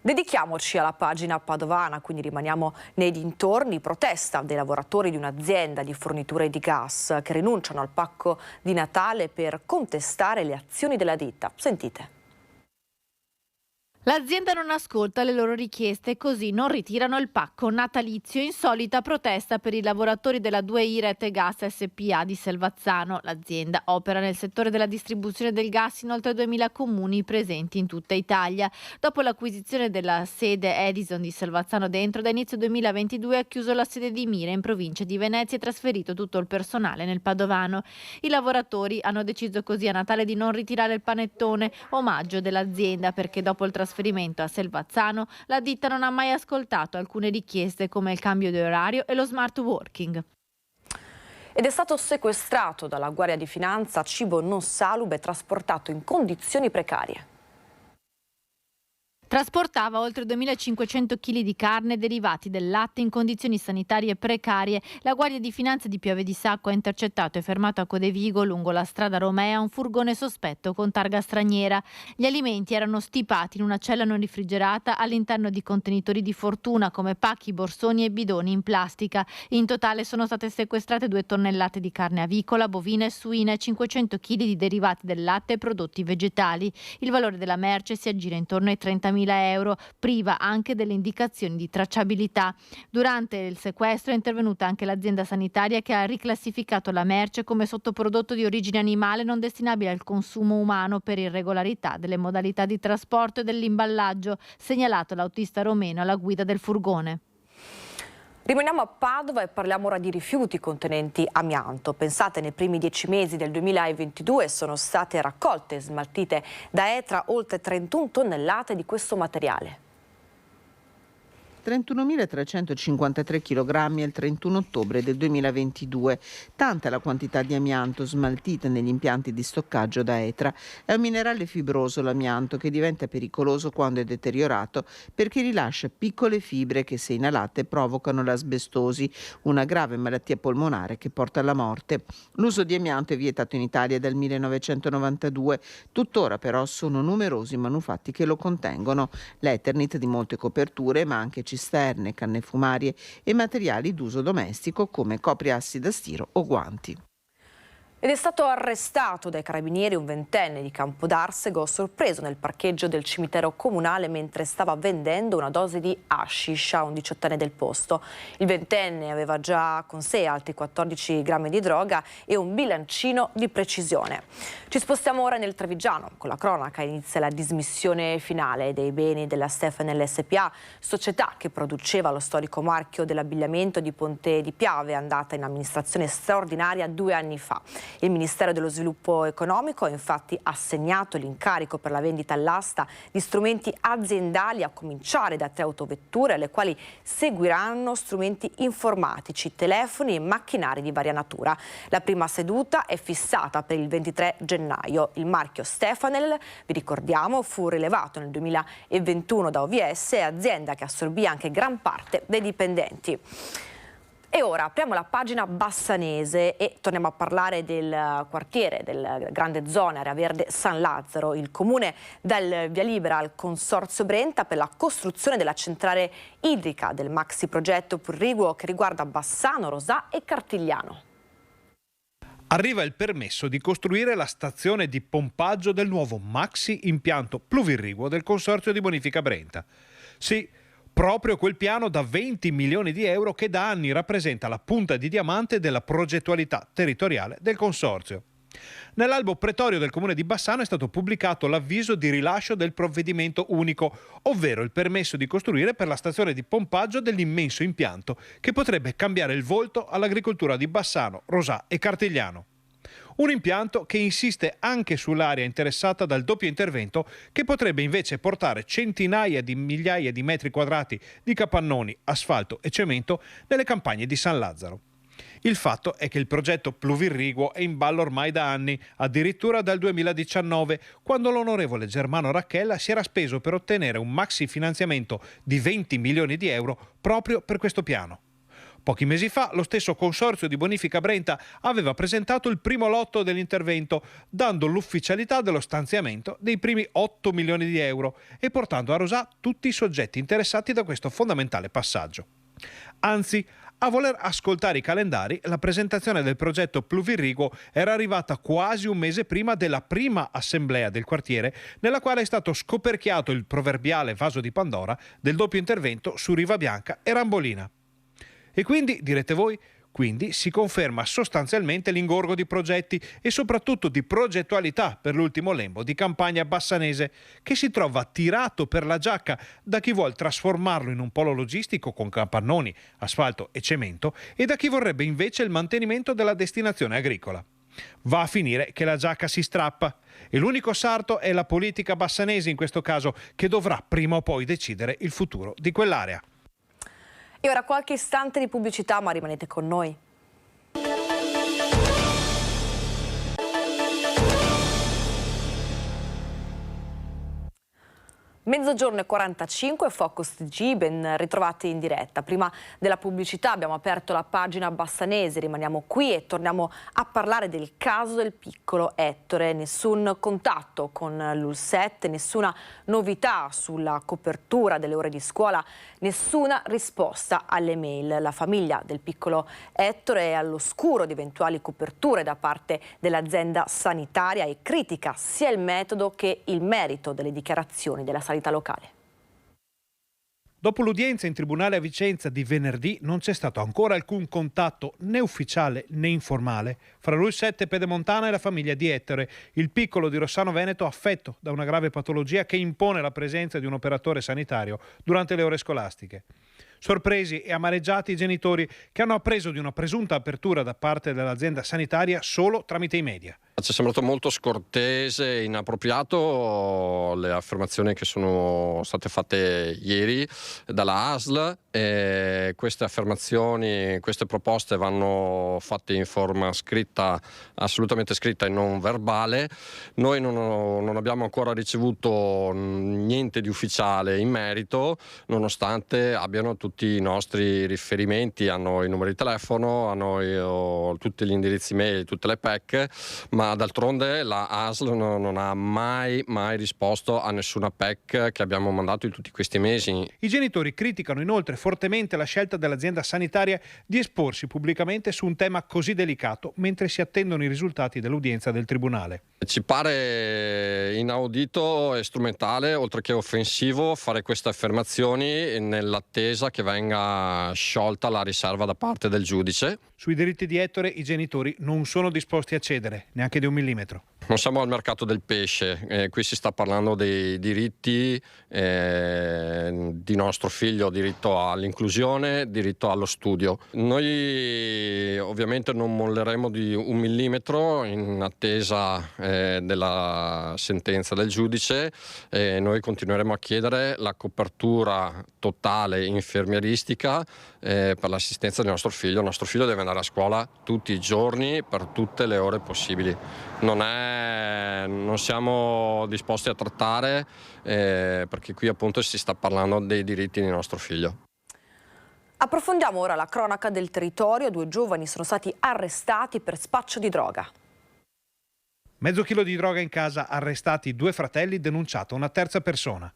Dedichiamoci alla pagina padovana, quindi rimaniamo nei dintorni. Protesta dei lavoratori di un'azienda di forniture di gas che rinunciano al pacco di Natale per contestare le azioni della ditta. Sentite. L'azienda non ascolta le loro richieste e così non ritirano il pacco natalizio. Insolita protesta per i lavoratori della 2i Rete Gas SPA di Selvazzano. L'azienda opera nel settore della distribuzione del gas in oltre 2000 comuni presenti in tutta Italia. Dopo l'acquisizione della sede Edison di Selvazzano Dentro, da inizio 2022 ha chiuso la sede di Mira in provincia di Venezia e trasferito tutto il personale nel Padovano. I lavoratori hanno deciso così a Natale di non ritirare il panettone, omaggio dell'azienda, perché dopo il trasferimento a Selvazzano la ditta non ha mai ascoltato alcune richieste come il cambio di orario e lo smart working. Ed è stato sequestrato dalla Guardia di Finanza cibo non salubre trasportato in condizioni precarie. Trasportava oltre 2.500 kg di carne derivati del latte in condizioni sanitarie precarie. La Guardia di Finanza di Piave di Sacco ha intercettato e fermato a Codevigo, lungo la strada Romea, un furgone sospetto con targa straniera. Gli alimenti erano stipati in una cella non refrigerata all'interno di contenitori di fortuna come pacchi, borsoni e bidoni in plastica. In totale sono state sequestrate 2 tonnellate di carne avicola, bovina e suina e 500 kg di derivati del latte e prodotti vegetali. Il valore della merce si aggira intorno ai 30.000 euro, priva anche delle indicazioni di tracciabilità. Durante il sequestro è intervenuta anche l'azienda sanitaria che ha riclassificato la merce come sottoprodotto di origine animale non destinabile al consumo umano per irregolarità delle modalità di trasporto e dell'imballaggio, segnalato l'autista romeno alla guida del furgone. Rimaniamo a Padova e parliamo ora di rifiuti contenenti amianto. Pensate, nei primi 10 mesi del 2022 sono state raccolte e smaltite da Etra oltre 31 tonnellate di questo materiale. 31.353 kg il 31 ottobre del 2022. Tanta è la quantità di amianto smaltita negli impianti di stoccaggio da Etra. È un minerale fibroso l'amianto che diventa pericoloso quando è deteriorato perché rilascia piccole fibre che, se inalate, provocano l'asbestosi, una grave malattia polmonare che porta alla morte. L'uso di amianto è vietato in Italia dal 1992. Tuttora però sono numerosi i manufatti che lo contengono. L'Eternit di molte coperture, ma anche cisterne, canne fumarie e materiali d'uso domestico come copriassi da stiro o guanti. Ed è stato arrestato dai carabinieri un 20enne di Campodarsego, sorpreso nel parcheggio del cimitero comunale mentre stava vendendo una dose di hashish a un 18enne del posto. Il 20enne aveva già con sé altri 14 grammi di droga e un bilancino di precisione. Ci spostiamo ora nel Trevigiano. Con la cronaca inizia la dismissione finale dei beni della Stefanel SPA, società che produceva lo storico marchio dell'abbigliamento di Ponte di Piave, andata in amministrazione straordinaria 2 anni fa. Il Ministero dello Sviluppo Economico ha infatti assegnato l'incarico per la vendita all'asta di strumenti aziendali, a cominciare da 3 autovetture, alle quali seguiranno strumenti informatici, telefoni e macchinari di varia natura. La prima seduta è fissata per il 23 gennaio. Il marchio Stefanel, vi ricordiamo, fu rilevato nel 2021 da OVS, azienda che assorbì anche gran parte dei dipendenti. E ora apriamo la pagina bassanese e torniamo a parlare del quartiere, del grande zona area verde San Lazzaro. Il comune dà il via libera al Consorzio Brenta per la costruzione della centrale idrica del maxi progetto pluriguo che riguarda Bassano, Rosà e Cartigliano. Arriva il permesso di costruire la stazione di pompaggio del nuovo maxi impianto pluvirriguo del Consorzio di Bonifica Brenta. Sì, proprio quel piano da 20 milioni di euro che da anni rappresenta la punta di diamante della progettualità territoriale del Consorzio. Nell'albo pretorio del comune di Bassano è stato pubblicato l'avviso di rilascio del provvedimento unico, ovvero il permesso di costruire per la stazione di pompaggio dell'immenso impianto che potrebbe cambiare il volto all'agricoltura di Bassano, Rosà e Cartigliano. Un impianto che insiste anche sull'area interessata dal doppio intervento, che potrebbe invece portare centinaia di migliaia di metri quadrati di capannoni, asfalto e cemento nelle campagne di San Lazzaro. Il fatto è che il progetto Pluvirriguo è in ballo ormai da anni, addirittura dal 2019, quando l'onorevole Germano Racchella si era speso per ottenere un maxi finanziamento di 20 milioni di euro proprio per questo piano. Pochi mesi fa lo stesso Consorzio di Bonifica Brenta aveva presentato il primo lotto dell'intervento, dando l'ufficialità dello stanziamento dei primi 8 milioni di euro e portando a Rosà tutti i soggetti interessati da questo fondamentale passaggio. Anzi, a voler ascoltare i calendari, la presentazione del progetto Pluvirriguo era arrivata quasi un mese prima della prima assemblea del quartiere, nella quale è stato scoperchiato il proverbiale vaso di Pandora del doppio intervento su Riva Bianca e Rambolina. E quindi, direte voi, quindi si conferma sostanzialmente l'ingorgo di progetti e soprattutto di progettualità per l'ultimo lembo di campagna bassanese, che si trova tirato per la giacca da chi vuol trasformarlo in un polo logistico con capannoni, asfalto e cemento e da chi vorrebbe invece il mantenimento della destinazione agricola. Va a finire che la giacca si strappa e l'unico sarto è la politica bassanese in questo caso, che dovrà prima o poi decidere il futuro di quell'area. E ora qualche istante di pubblicità, ma rimanete con noi. Mezzogiorno e 45, Focus TG, ben ritrovati in diretta. Prima della pubblicità abbiamo aperto la pagina bassanese, rimaniamo qui e torniamo a parlare del caso del piccolo Ettore. Nessun contatto con l'ULSET, nessuna novità sulla copertura delle ore di scuola, nessuna risposta alle mail. La famiglia del piccolo Ettore è all'oscuro di eventuali coperture da parte dell'azienda sanitaria e critica sia il metodo che il merito delle dichiarazioni della sanità locale. Dopo l'udienza in tribunale a Vicenza di venerdì non c'è stato ancora alcun contatto né ufficiale né informale fra l'ULSET Pedemontana e la famiglia di Ettore, il piccolo di Rossano Veneto affetto da una grave patologia che impone la presenza di un operatore sanitario durante le ore scolastiche. Sorpresi e amareggiati i genitori, che hanno appreso di una presunta apertura da parte dell'azienda sanitaria solo tramite i media. Ci è sembrato molto scortese e inappropriato le affermazioni che sono state fatte ieri dalla ASL. Queste affermazioni, queste proposte vanno fatte in forma scritta, assolutamente scritta e non verbale. Noi non abbiamo ancora ricevuto niente di ufficiale in merito, nonostante abbiano tutti i nostri riferimenti, hanno i numeri di telefono, hanno tutti gli indirizzi mail, tutte le PEC, ma d'altronde la ASL non ha mai risposto a nessuna PEC che abbiamo mandato in tutti questi mesi. I genitori criticano inoltre fortemente la scelta dell'azienda sanitaria di esporsi pubblicamente su un tema così delicato mentre si attendono i risultati dell'udienza del tribunale. Ci pare inaudito e strumentale, oltre che offensivo, fare queste affermazioni nell'attesa che venga sciolta la riserva da parte del giudice. Sui diritti di Ettore i genitori non sono disposti a cedere, neanche di un millimetro. Non siamo al mercato del pesce, qui si sta parlando dei diritti di nostro figlio, diritto all'inclusione, diritto allo studio. Noi ovviamente non molleremo di un millimetro in attesa della sentenza del giudice. Noi continueremo a chiedere la copertura totale infermieristica per l'assistenza del nostro figlio. Il nostro figlio deve andare a scuola tutti i giorni per tutte le ore possibili. Non siamo disposti a trattare perché qui appunto si sta parlando dei diritti di nostro figlio. Approfondiamo ora la cronaca del territorio. 2 giovani sono stati arrestati per spaccio di droga. Mezzo chilo di droga in casa, arrestati 2 fratelli, denunciato una terza persona.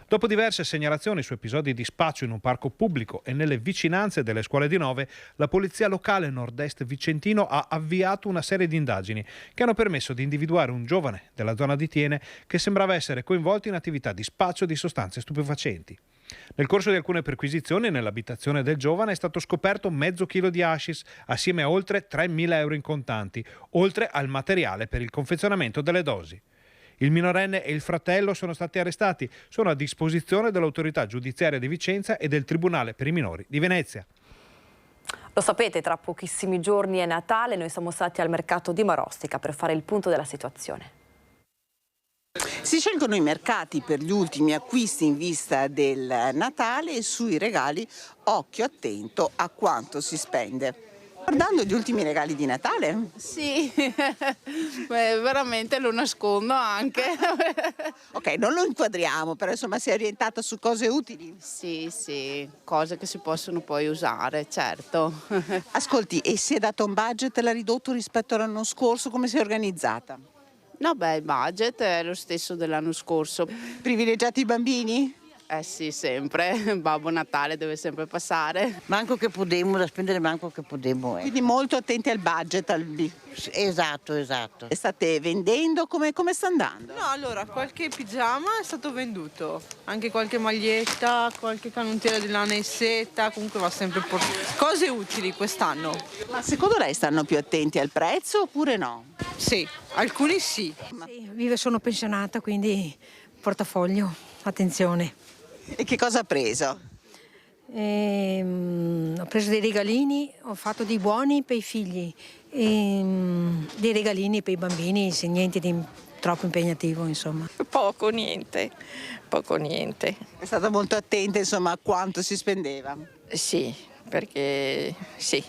Dopo diverse segnalazioni su episodi di spaccio in un parco pubblico e nelle vicinanze delle scuole di Nove, la polizia locale nord-est vicentino ha avviato una serie di indagini che hanno permesso di individuare un giovane della zona di Tiene che sembrava essere coinvolto in attività di spaccio di sostanze stupefacenti. Nel corso di alcune perquisizioni nell'abitazione del giovane è stato scoperto mezzo chilo di hashish assieme a oltre 3.000 euro in contanti, oltre al materiale per il confezionamento delle dosi. Il minorenne e il fratello sono stati arrestati, sono a disposizione dell'autorità giudiziaria di Vicenza e del Tribunale per i minori di Venezia. Lo sapete, tra pochissimi giorni è Natale, noi siamo stati al mercato di Marostica per fare il punto della situazione. Si scelgono i mercati per gli ultimi acquisti in vista del Natale e sui regali occhio attento a quanto si spende. Guardando gli ultimi regali di Natale? Sì, beh, veramente lo nascondo anche. Ok, non lo inquadriamo, però insomma si è orientata su cose utili? Sì, cose che si possono poi usare, certo. Ascolti, e si è dato un budget, l'ha ridotto rispetto all'anno scorso, come si è organizzata? No, beh, il budget è lo stesso dell'anno scorso. Privilegiati i bambini? Eh sì, sempre. Babbo Natale deve sempre passare. Manco che podemo, da spendere manco che podemo. Quindi molto attenti al budget. Esatto. State vendendo? Come sta andando? No, allora, qualche pigiama è stato venduto, anche qualche maglietta, qualche canottiera di lana e seta, comunque va sempre portato. Cose utili quest'anno. Ma secondo lei stanno più attenti al prezzo oppure no? Sì, alcuni sì. Sì, sono pensionata, quindi portafoglio, attenzione. E che cosa ha preso? Ho preso dei regalini, ho fatto dei buoni per i figli, dei regalini per i bambini, se niente di troppo impegnativo, insomma. Poco, niente. È stata molto attenta, insomma, a quanto si spendeva? Sì, perché sì,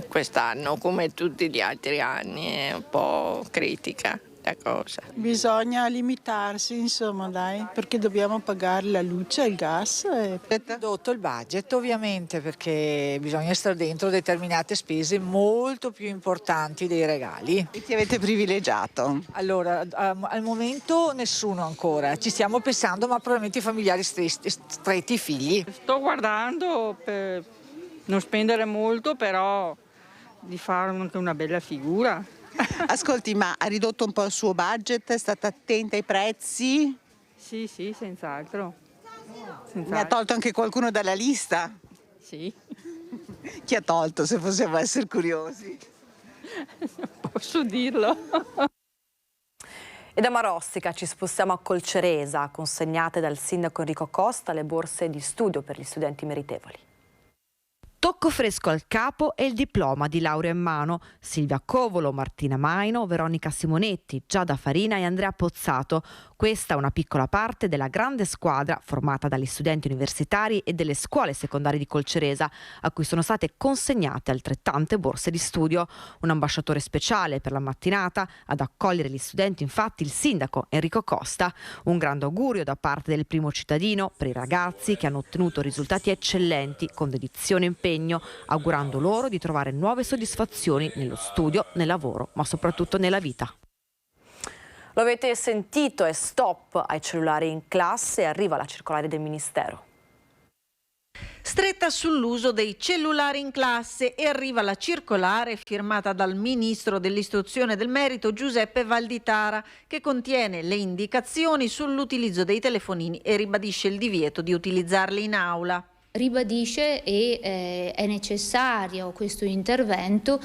quest'anno, come tutti gli altri anni, è un po' critica. Cosa. Bisogna limitarsi, insomma, dai, perché dobbiamo pagare la luce e il gas. Ridotto il budget, ovviamente, perché bisogna stare dentro determinate spese molto più importanti dei regali. E chi avete privilegiato? Allora, al momento nessuno ancora, ci stiamo pensando, ma probabilmente i familiari stretti, i figli. Sto guardando per non spendere molto, però di fare anche una bella figura. Ascolti, ma ha ridotto un po' il suo budget? È stata attenta ai prezzi? Sì, senz'altro. Ne ha tolto anche qualcuno dalla lista? Sì. Chi ha tolto, se possiamo essere curiosi? Non posso dirlo. E da Marostica ci spostiamo a Colceresa, consegnate dal sindaco Enrico Costa le borse di studio per gli studenti meritevoli. Tocco fresco al capo e il diploma di laurea in mano. Silvia Covolo, Martina Maino, Veronica Simonetti, Giada Farina e Andrea Pozzato. Questa è una piccola parte della grande squadra formata dagli studenti universitari e delle scuole secondarie di Colceresa, a cui sono state consegnate altrettante borse di studio. Un ambasciatore speciale per la mattinata, ad accogliere gli studenti infatti il sindaco Enrico Costa. Un grande augurio da parte del primo cittadino per i ragazzi che hanno ottenuto risultati eccellenti con dedizione e impegno, augurando loro di trovare nuove soddisfazioni nello studio, nel lavoro, ma soprattutto nella vita. Lo avete sentito, è stop ai cellulari in classe, arriva la circolare del Ministero. Stretta sull'uso dei cellulari in classe e arriva la circolare firmata dal Ministro dell'Istruzione e del Merito Giuseppe Valditara, che contiene le indicazioni sull'utilizzo dei telefonini e ribadisce il divieto di utilizzarli in aula. Ribadisce e è necessario questo intervento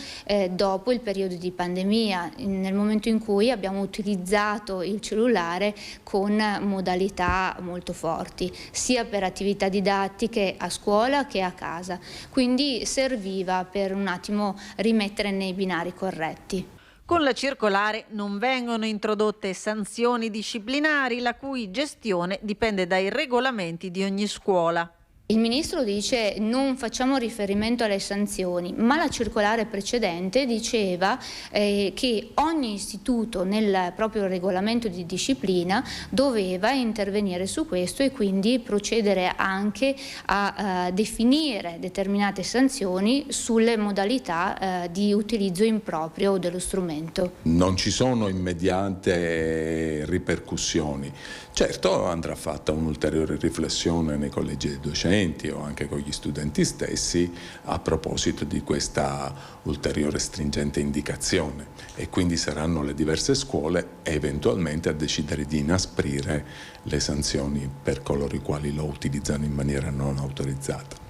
dopo il periodo di pandemia, nel momento in cui abbiamo utilizzato il cellulare con modalità molto forti, sia per attività didattiche a scuola che a casa. Quindi serviva per un attimo rimettere nei binari corretti. Con la circolare non vengono introdotte sanzioni disciplinari, la cui gestione dipende dai regolamenti di ogni scuola. Il Ministro dice non facciamo riferimento alle sanzioni, ma la circolare precedente diceva che ogni istituto nel proprio regolamento di disciplina doveva intervenire su questo e quindi procedere anche a definire determinate sanzioni sulle modalità di utilizzo improprio dello strumento. Non ci sono immediate ripercussioni. Certo andrà fatta un'ulteriore riflessione nei collegi dei docenti, insegnamenti o anche con gli studenti stessi a proposito di questa ulteriore stringente indicazione, e quindi saranno le diverse scuole eventualmente a decidere di inasprire le sanzioni per coloro i quali lo utilizzano in maniera non autorizzata.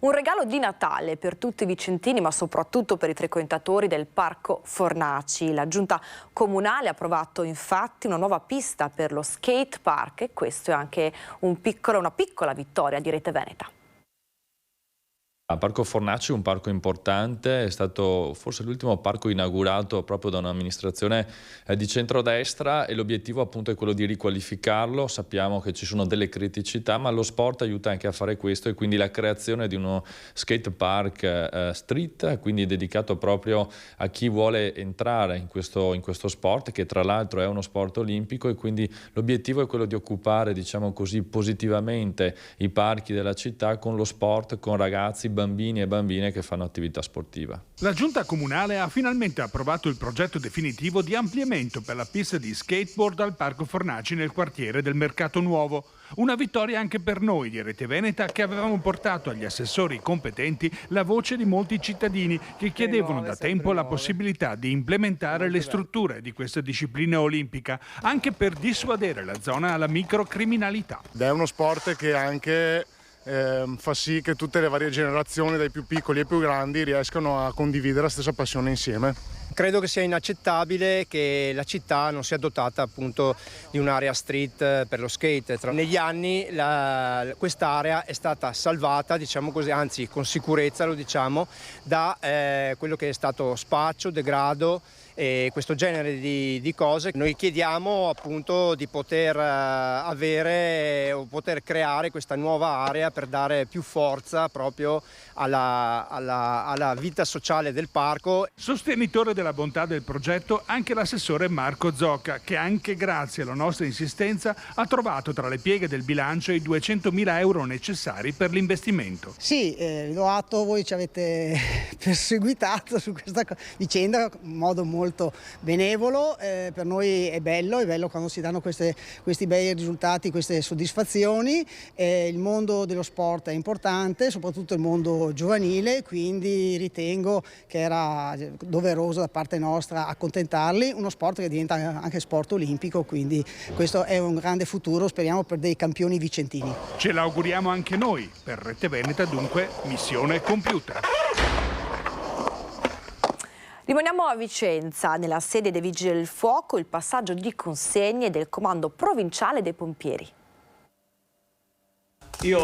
Un regalo di Natale per tutti i vicentini, ma soprattutto per i frequentatori del Parco Fornaci. La Giunta Comunale ha approvato infatti una nuova pista per lo skate park, e questo è anche una piccola vittoria di Rete Veneta. Il Parco Fornaci è un parco importante, è stato forse l'ultimo parco inaugurato proprio da un'amministrazione di centrodestra, e l'obiettivo appunto è quello di riqualificarlo. Sappiamo che ci sono delle criticità, ma lo sport aiuta anche a fare questo, e quindi la creazione di uno skate park street, quindi dedicato proprio a chi vuole entrare in questo sport, che tra l'altro è uno sport olimpico, e quindi l'obiettivo è quello di occupare, diciamo così, positivamente i parchi della città con lo sport, con ragazzi, bambini e bambine che fanno attività sportiva. La Giunta Comunale ha finalmente approvato il progetto definitivo di ampliamento per la pista di skateboard al Parco Fornaci nel quartiere del Mercato Nuovo. Una vittoria anche per noi di Rete Veneta, che avevamo portato agli assessori competenti la voce di molti cittadini che chiedevano da tempo la possibilità di implementare le strutture di questa disciplina olimpica, anche per dissuadere la zona alla microcriminalità. È uno sport che anche fa sì che tutte le varie generazioni, dai più piccoli ai più grandi, riescano a condividere la stessa passione insieme. Credo che sia inaccettabile che la città non sia dotata appunto di un'area street per lo skate. Negli anni quest'area è stata salvata, diciamo così, anzi con sicurezza lo diciamo, da quello che è stato spaccio, degrado e questo genere di cose. Noi chiediamo appunto di poter avere o poter creare questa nuova area per dare più forza proprio alla vita sociale del parco. Sostenitore della bontà del progetto anche l'assessore Marco Zocca, che anche grazie alla nostra insistenza ha trovato tra le pieghe del bilancio i 200.000 euro necessari per l'investimento. Sì, do atto, voi ci avete perseguitato su questa vicenda in modo molto benevolo. Per noi è bello quando si danno questi bei risultati, queste soddisfazioni. Il mondo dello sport è importante, soprattutto il mondo giovanile, quindi ritengo che era doveroso da parte nostra accontentarli. Uno sport che diventa anche sport olimpico, quindi questo è un grande futuro, speriamo, per dei campioni vicentini. Ce l'auguriamo anche noi. Per Rete Veneta dunque missione compiuta. Rimaniamo a Vicenza, nella sede dei Vigili del Fuoco, il passaggio di consegne del Comando Provinciale dei Pompieri. Io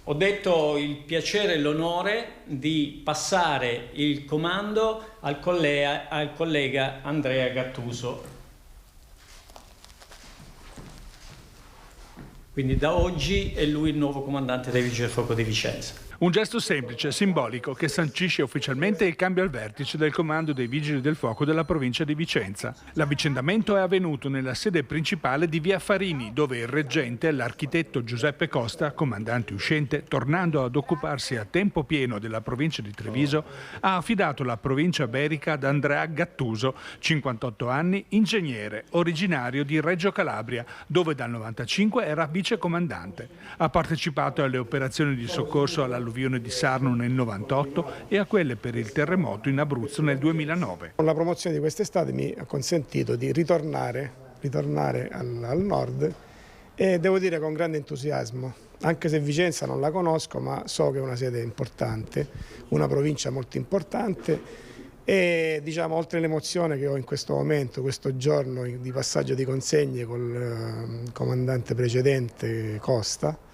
ho detto il piacere e l'onore di passare il comando al collega Andrea Gattuso. Quindi da oggi è lui il nuovo comandante dei Vigili del Fuoco di Vicenza. Un gesto semplice e simbolico che sancisce ufficialmente il cambio al vertice del comando dei Vigili del Fuoco della provincia di Vicenza. L'avvicendamento è avvenuto nella sede principale di Via Farini, dove il reggente, l'architetto Giuseppe Costa, comandante uscente, tornando ad occuparsi a tempo pieno della provincia di Treviso, ha affidato la provincia berica ad Andrea Gattuso, 58 anni, ingegnere, originario di Reggio Calabria, dove dal 95 era vicecomandante. Ha partecipato alle operazioni di soccorso all'alluvione di Sarno nel 98 e a quelle per il terremoto in Abruzzo nel 2009. La promozione di quest'estate mi ha consentito di ritornare al nord, e devo dire con grande entusiasmo, anche se Vicenza non la conosco, ma so che è una sede importante, una provincia molto importante, e diciamo, oltre l'emozione che ho in questo momento, questo giorno di passaggio di consegne col comandante precedente Costa,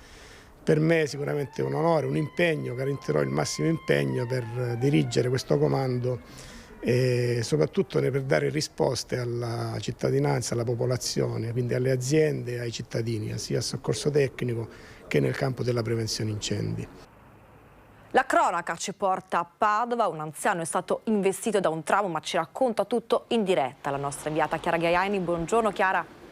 per me è sicuramente un onore, un impegno, garantirò il massimo impegno per dirigere questo comando e soprattutto per dare risposte alla cittadinanza, alla popolazione, quindi alle aziende e ai cittadini, sia a soccorso tecnico che nel campo della prevenzione incendi. La cronaca ci porta a Padova, un anziano è stato investito da un tram, ma ci racconta tutto in diretta la nostra inviata Chiara Gaiani. Buongiorno Chiara.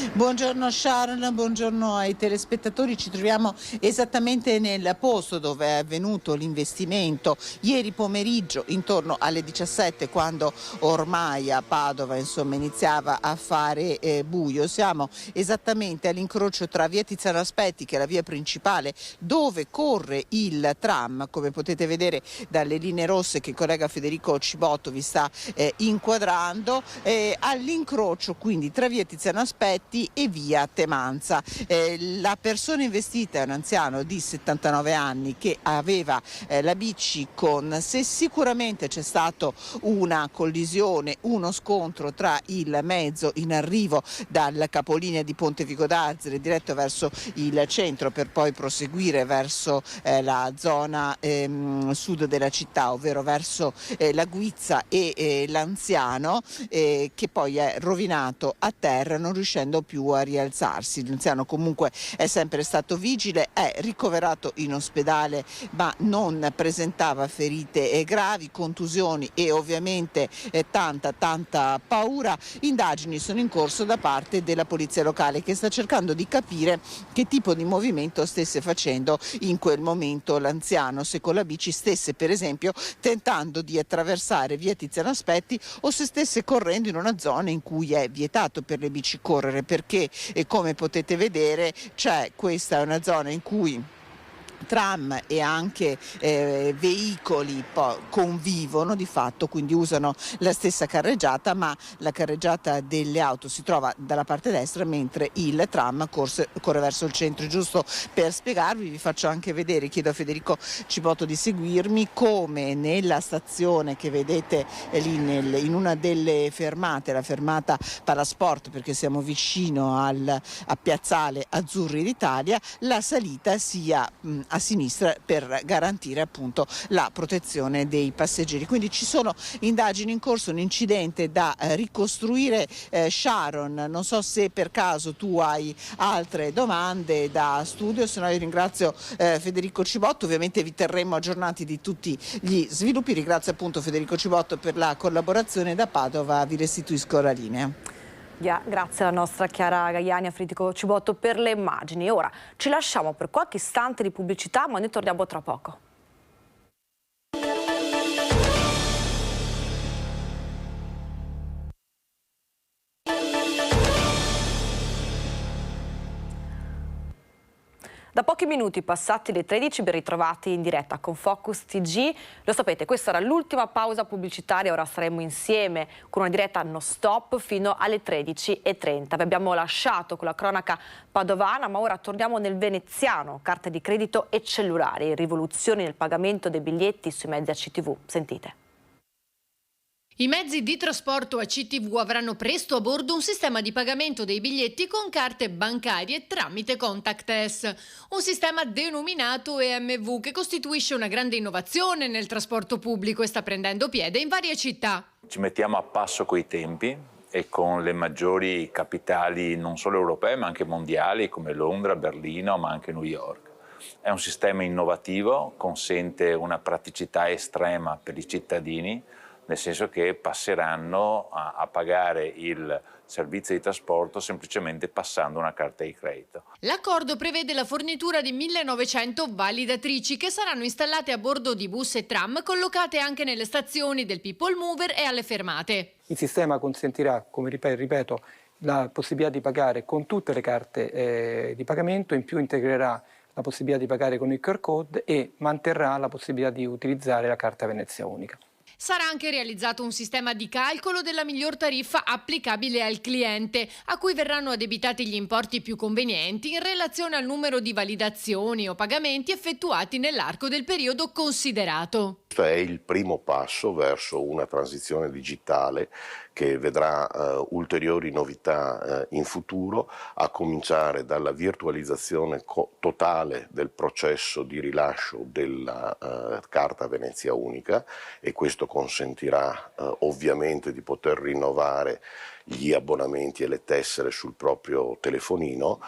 Buongiorno Sharon, buongiorno ai telespettatori. Ci troviamo esattamente nel posto dove è avvenuto l'investimento ieri pomeriggio intorno alle 17, quando ormai a Padova iniziava a fare buio. Siamo esattamente all'incrocio tra via Tiziano Aspetti, che è la via principale dove corre il tram, come potete vedere dalle linee rosse che il collega Federico Cibotto vi sta inquadrando, all'incrocio quindi tra via Tiziano Aspetti e via Temanza. La persona investita è un anziano di 79 anni che aveva la bici con sé. Sicuramente c'è stato una collisione, uno scontro tra il mezzo in arrivo dal capolinea di Ponte Vico d'Arzere diretto verso il centro per poi proseguire verso la zona sud della città, ovvero verso la Guizza e l'anziano, che poi è rovinato a terra non riuscendo più a rialzarsi. L'anziano comunque è sempre stato vigile, è ricoverato in ospedale ma non presentava ferite gravi, contusioni e ovviamente tanta paura. Indagini sono in corso da parte della polizia locale, che sta cercando di capire che tipo di movimento stesse facendo in quel momento l'anziano, se con la bici stesse per esempio tentando di attraversare via Tiziano Aspetti o se stesse correndo in una zona in cui è vietato per le bici correre, perché come potete vedere questa è una zona in cui tram e anche veicoli convivono di fatto, quindi usano la stessa carreggiata, ma la carreggiata delle auto si trova dalla parte destra mentre il tram corre verso il centro. Giusto per spiegarvi, vi faccio anche vedere, chiedo a Federico Cibotto di seguirmi, come nella stazione che vedete lì in una delle fermate, la fermata Palasport, perché siamo vicino a Piazzale Azzurri d'Italia, la salita sia a sinistra per garantire appunto la protezione dei passeggeri. Quindi ci sono indagini in corso, un incidente da ricostruire. Sharon, non so se per caso tu hai altre domande da studio, se no io ringrazio Federico Cibotto, ovviamente vi terremo aggiornati di tutti gli sviluppi. Ringrazio appunto Federico Cibotto per la collaborazione. Da Padova vi restituisco la linea. Grazie alla nostra Chiara Gaiani, a Federico Cibotto per le immagini. Ora ci lasciamo per qualche istante di pubblicità, ma noi torniamo tra poco. Da pochi minuti passati le 13 ben ritrovati in diretta con Focus TG. Lo sapete, questa era l'ultima pausa pubblicitaria, ora saremo insieme con una diretta non stop fino alle 13:30. Vi abbiamo lasciato con la cronaca padovana, ma ora torniamo nel veneziano, carte di credito e cellulari, rivoluzioni nel pagamento dei biglietti sui mezzi ACTV. Sentite. I mezzi di trasporto ACTV avranno presto a bordo un sistema di pagamento dei biglietti con carte bancarie tramite contactless, un sistema denominato EMV che costituisce una grande innovazione nel trasporto pubblico e sta prendendo piede in varie città. Ci mettiamo a passo coi tempi e con le maggiori capitali non solo europee ma anche mondiali come Londra, Berlino ma anche New York. È un sistema innovativo, consente una praticità estrema per i cittadini, nel senso che passeranno a pagare il servizio di trasporto semplicemente passando una carta di credito. L'accordo prevede la fornitura di 1900 validatrici che saranno installate a bordo di bus e tram collocate anche nelle stazioni del People Mover e alle fermate. Il sistema consentirà, come ripeto, la possibilità di pagare con tutte le carte di pagamento, in più integrerà la possibilità di pagare con il QR code e manterrà la possibilità di utilizzare la carta Venezia Unica. Sarà anche realizzato un sistema di calcolo della miglior tariffa applicabile al cliente, a cui verranno addebitati gli importi più convenienti in relazione al numero di validazioni o pagamenti effettuati nell'arco del periodo considerato. Questo è il primo passo verso una transizione digitale che vedrà ulteriori novità in futuro, a cominciare dalla virtualizzazione totale del processo di rilascio della carta Venezia Unica, e questo consentirà ovviamente di poter rinnovare gli abbonamenti e le tessere sul proprio telefonino.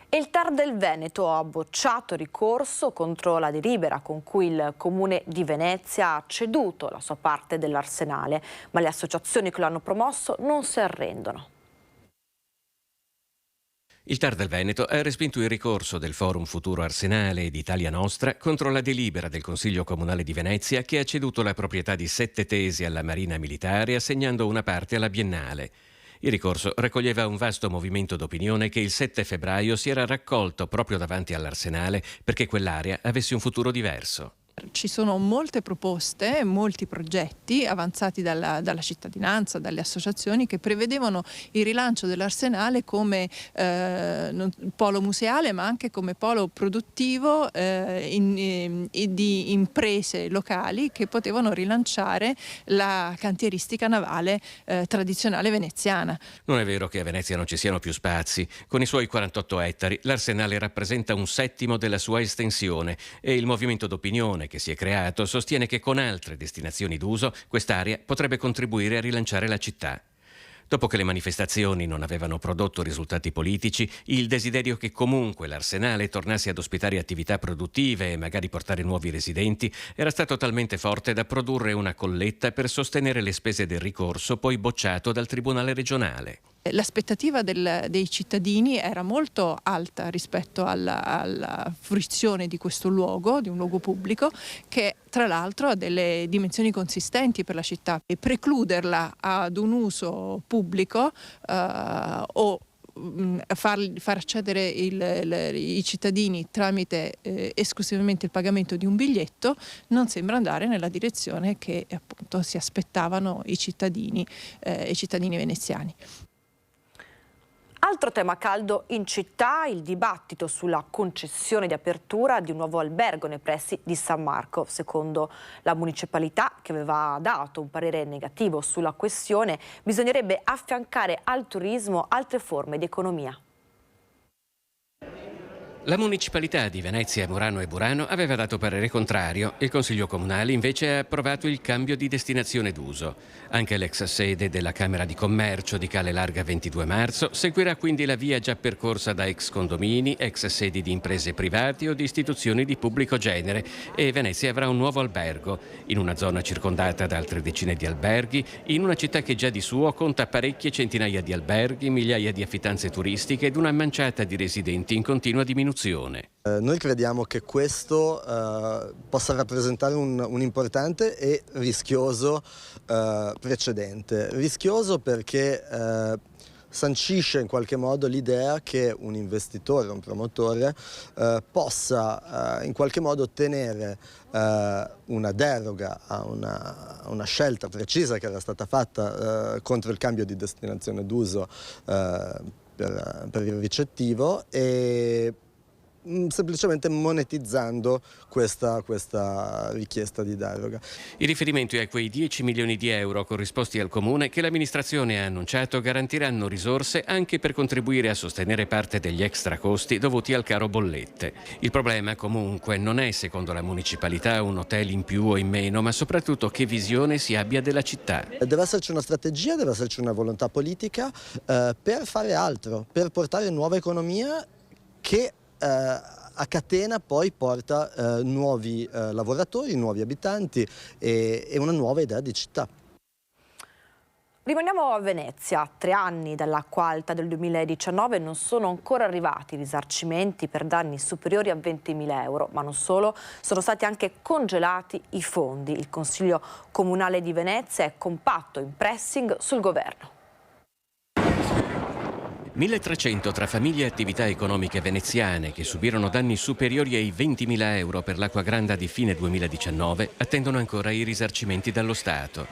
Il TAR del Veneto ha bocciato ricorso contro la delibera con cui il Comune di Venezia ha ceduto la sua parte dell'arsenale, ma le associazioni che lo hanno promosso non si arrendono. Il TAR del Veneto ha respinto il ricorso del Forum Futuro Arsenale e di Italia Nostra contro la delibera del Consiglio Comunale di Venezia che ha ceduto la proprietà di 7 tesi alla Marina Militare assegnando una parte alla Biennale. Il ricorso raccoglieva un vasto movimento d'opinione che il 7 febbraio si era raccolto proprio davanti all'Arsenale perché quell'area avesse un futuro diverso. Ci sono molte proposte, molti progetti avanzati dalla cittadinanza, dalle associazioni che prevedevano il rilancio dell'Arsenale come polo museale ma anche come polo produttivo di imprese locali che potevano rilanciare la cantieristica navale tradizionale veneziana. Non è vero che a Venezia non ci siano più spazi. Con i suoi 48 ettari l'Arsenale rappresenta un settimo della sua estensione e il movimento d'opinione che si è creato sostiene che con altre destinazioni d'uso quest'area potrebbe contribuire a rilanciare la città. Dopo che le manifestazioni non avevano prodotto risultati politici, il desiderio che comunque l'Arsenale tornasse ad ospitare attività produttive e magari portare nuovi residenti era stato talmente forte da produrre una colletta per sostenere le spese del ricorso poi bocciato dal Tribunale regionale. L'aspettativa dei cittadini era molto alta rispetto alla fruizione di questo luogo, di un luogo pubblico, che tra l'altro ha delle dimensioni consistenti per la città. E precluderla ad un uso pubblico o far accedere i cittadini tramite esclusivamente il pagamento di un biglietto non sembra andare nella direzione che appunto si aspettavano i cittadini veneziani. Altro tema caldo in città, il dibattito sulla concessione di apertura di un nuovo albergo nei pressi di San Marco. Secondo la municipalità, che aveva dato un parere negativo sulla questione, bisognerebbe affiancare al turismo altre forme di economia. La municipalità di Venezia, Murano e Burano aveva dato parere contrario. Il Consiglio Comunale invece ha approvato il cambio di destinazione d'uso. Anche l'ex sede della Camera di Commercio di Cale Larga 22 marzo seguirà quindi la via già percorsa da ex condomini, ex sedi di imprese private o di istituzioni di pubblico genere e Venezia avrà un nuovo albergo, in una zona circondata da altre decine di alberghi, in una città che già di suo conta parecchie centinaia di alberghi, migliaia di affittanze turistiche ed una manciata di residenti in continua diminuzione. Noi crediamo che questo possa rappresentare un importante e rischioso precedente. Rischioso perché sancisce in qualche modo l'idea che un investitore, un promotore possa in qualche modo ottenere una deroga a una scelta precisa che era stata fatta contro il cambio di destinazione d'uso per il ricettivo e semplicemente monetizzando questa richiesta di deroga. Il riferimento è a quei 10 milioni di euro corrisposti al Comune che l'amministrazione ha annunciato garantiranno risorse anche per contribuire a sostenere parte degli extra costi dovuti al caro bollette. Il problema comunque non è, secondo la municipalità, un hotel in più o in meno, ma soprattutto che visione si abbia della città. Deve esserci una strategia, deve esserci una volontà politica per fare altro, per portare nuova economia che a catena poi porta nuovi lavoratori, nuovi abitanti e una nuova idea di città. Rimaniamo a Venezia. 3 anni dall'acqua alta del 2019 non sono ancora arrivati risarcimenti per danni superiori a 20.000 euro, ma non solo, sono stati anche congelati i fondi. Il Consiglio Comunale di Venezia è compatto in pressing sul governo. 1.300 tra famiglie e attività economiche veneziane che subirono danni superiori ai 20.000 euro per l'acqua granda di fine 2019 attendono ancora i risarcimenti dallo Stato.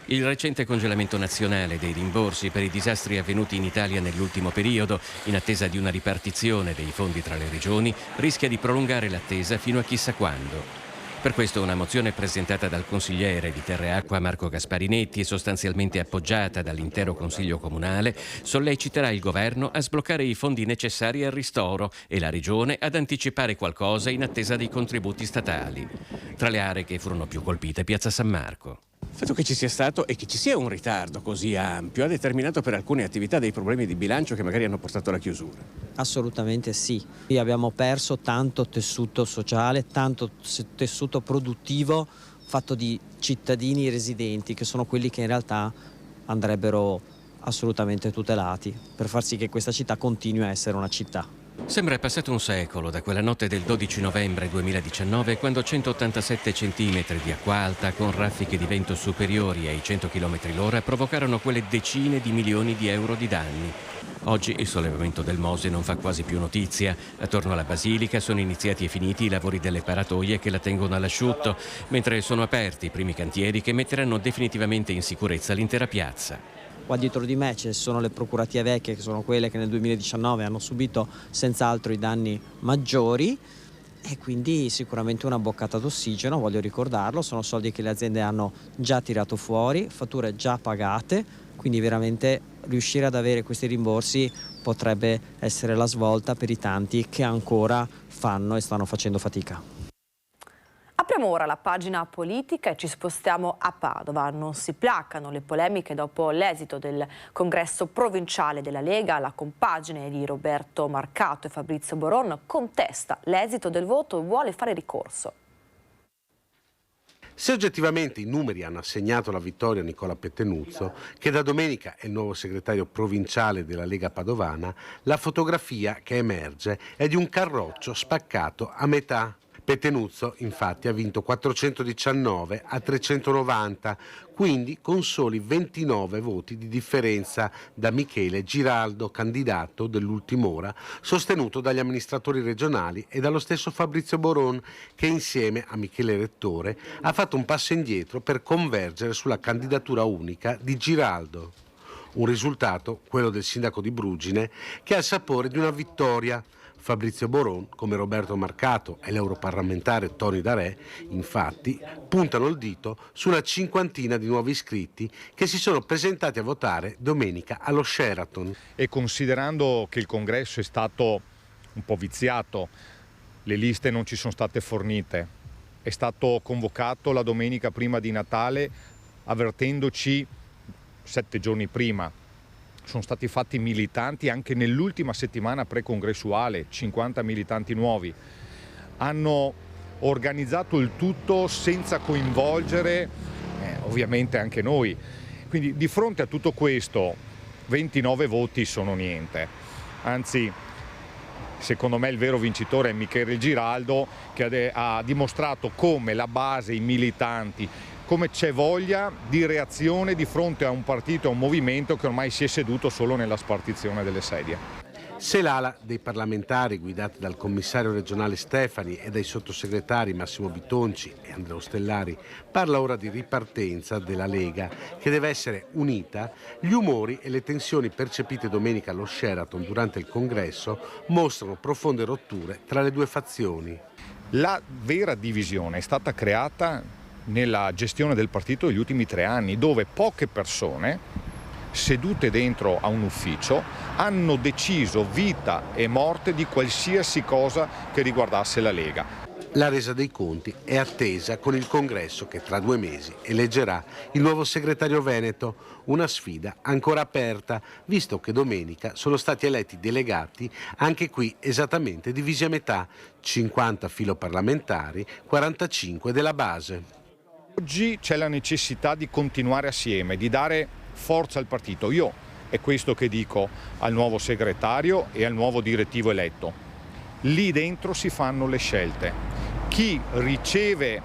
Il recente congelamento nazionale dei rimborsi per i disastri avvenuti in Italia nell'ultimo periodo, in attesa di una ripartizione dei fondi tra le regioni, rischia di prolungare l'attesa fino a chissà quando. Per questo una mozione presentata dal consigliere di Terra e Acqua Marco Gasparinetti e sostanzialmente appoggiata dall'intero Consiglio Comunale solleciterà il governo a sbloccare i fondi necessari al ristoro e la regione ad anticipare qualcosa in attesa dei contributi statali. Tra le aree che furono più colpite Piazza San Marco. Il fatto che ci sia stato e che ci sia un ritardo così ampio ha determinato per alcune attività dei problemi di bilancio che magari hanno portato alla chiusura. Assolutamente sì. Abbiamo perso tanto tessuto sociale, tanto tessuto produttivo fatto di cittadini residenti che sono quelli che in realtà andrebbero assolutamente tutelati per far sì che questa città continui a essere una città. Sembra passato un secolo da quella notte del 12 novembre 2019 quando 187 centimetri di acqua alta con raffiche di vento superiori ai 100 km/h provocarono quelle decine di milioni di euro di danni. Oggi il sollevamento del Mose non fa quasi più notizia. Attorno alla Basilica sono iniziati e finiti i lavori delle paratoie che la tengono all'asciutto, mentre sono aperti i primi cantieri che metteranno definitivamente in sicurezza l'intera piazza. Qua dietro di me ci sono le procuratie vecchie, che sono quelle che nel 2019 hanno subito senz'altro i danni maggiori, e quindi sicuramente una boccata d'ossigeno, voglio ricordarlo. Sono soldi che le aziende hanno già tirato fuori, fatture già pagate, quindi veramente riuscire ad avere questi rimborsi potrebbe essere la svolta per i tanti che ancora fanno e stanno facendo fatica. Apriamo ora la pagina politica e ci spostiamo a Padova. Non si placano le polemiche dopo l'esito del congresso provinciale della Lega. La compagine di Roberto Marcato e Fabrizio Boron contesta l'esito del voto e vuole fare ricorso. Se oggettivamente i numeri hanno assegnato la vittoria a Nicola Pettenuzzo, che da domenica è il nuovo segretario provinciale della Lega Padovana, la fotografia che emerge è di un carroccio spaccato a metà. Pettenuzzo infatti ha vinto 419 a 390, quindi con soli 29 voti di differenza da Michele Giraldo, candidato dell'ultima ora, sostenuto dagli amministratori regionali e dallo stesso Fabrizio Boron, che insieme a Michele Rettore ha fatto un passo indietro per convergere sulla candidatura unica di Giraldo. Un risultato, quello del sindaco di Brugine, che ha il sapore di una vittoria. Fabrizio Boron, come Roberto Marcato e l'europarlamentare Tony Darè, infatti, puntano il dito su una cinquantina di nuovi iscritti che si sono presentati a votare domenica allo Sheraton. E considerando che il congresso è stato un po' viziato, le liste non ci sono state fornite, è stato convocato la domenica prima di Natale avvertendoci 7 giorni prima. Sono stati fatti militanti anche nell'ultima settimana pre-congressuale, 50 militanti nuovi. Hanno organizzato il tutto senza coinvolgere ovviamente anche noi. Quindi di fronte a tutto questo 29 voti sono niente. Anzi, secondo me il vero vincitore è Michele Giraldo, che ha dimostrato come la base, i militanti, come c'è voglia di reazione di fronte a un partito, a un movimento che ormai si è seduto solo nella spartizione delle sedie. Se l'ala dei parlamentari guidata dal commissario regionale Stefani e dai sottosegretari Massimo Bitonci e Andrea Ostellari parla ora di ripartenza della Lega, che deve essere unita, gli umori e le tensioni percepite domenica allo Sheraton durante il congresso mostrano profonde rotture tra le due fazioni. La vera divisione è stata creata nella gestione del partito degli ultimi 3 anni, dove poche persone sedute dentro a un ufficio hanno deciso vita e morte di qualsiasi cosa che riguardasse la Lega. La resa dei conti è attesa con il congresso che tra 2 mesi eleggerà il nuovo segretario veneto, una sfida ancora aperta, visto che domenica sono stati eletti delegati anche qui esattamente divisi a metà, 50 filoparlamentari, 45 della base. Oggi c'è la necessità di continuare assieme, di dare forza al partito. Io è questo che dico al nuovo segretario e al nuovo direttivo eletto. Lì dentro si fanno le scelte. Chi riceve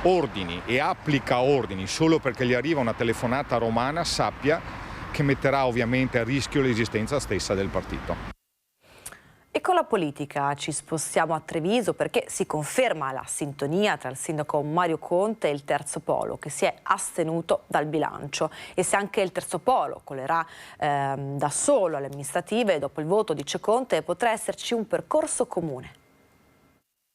ordini e applica ordini solo perché gli arriva una telefonata romana sappia che metterà ovviamente a rischio l'esistenza stessa del partito. E con la politica ci spostiamo a Treviso perché si conferma la sintonia tra il sindaco Mario Conte e il Terzo Polo, che si è astenuto dal bilancio. E se anche il Terzo Polo colerà da solo alle amministrative, dopo il voto, dice Conte, potrà esserci un percorso comune.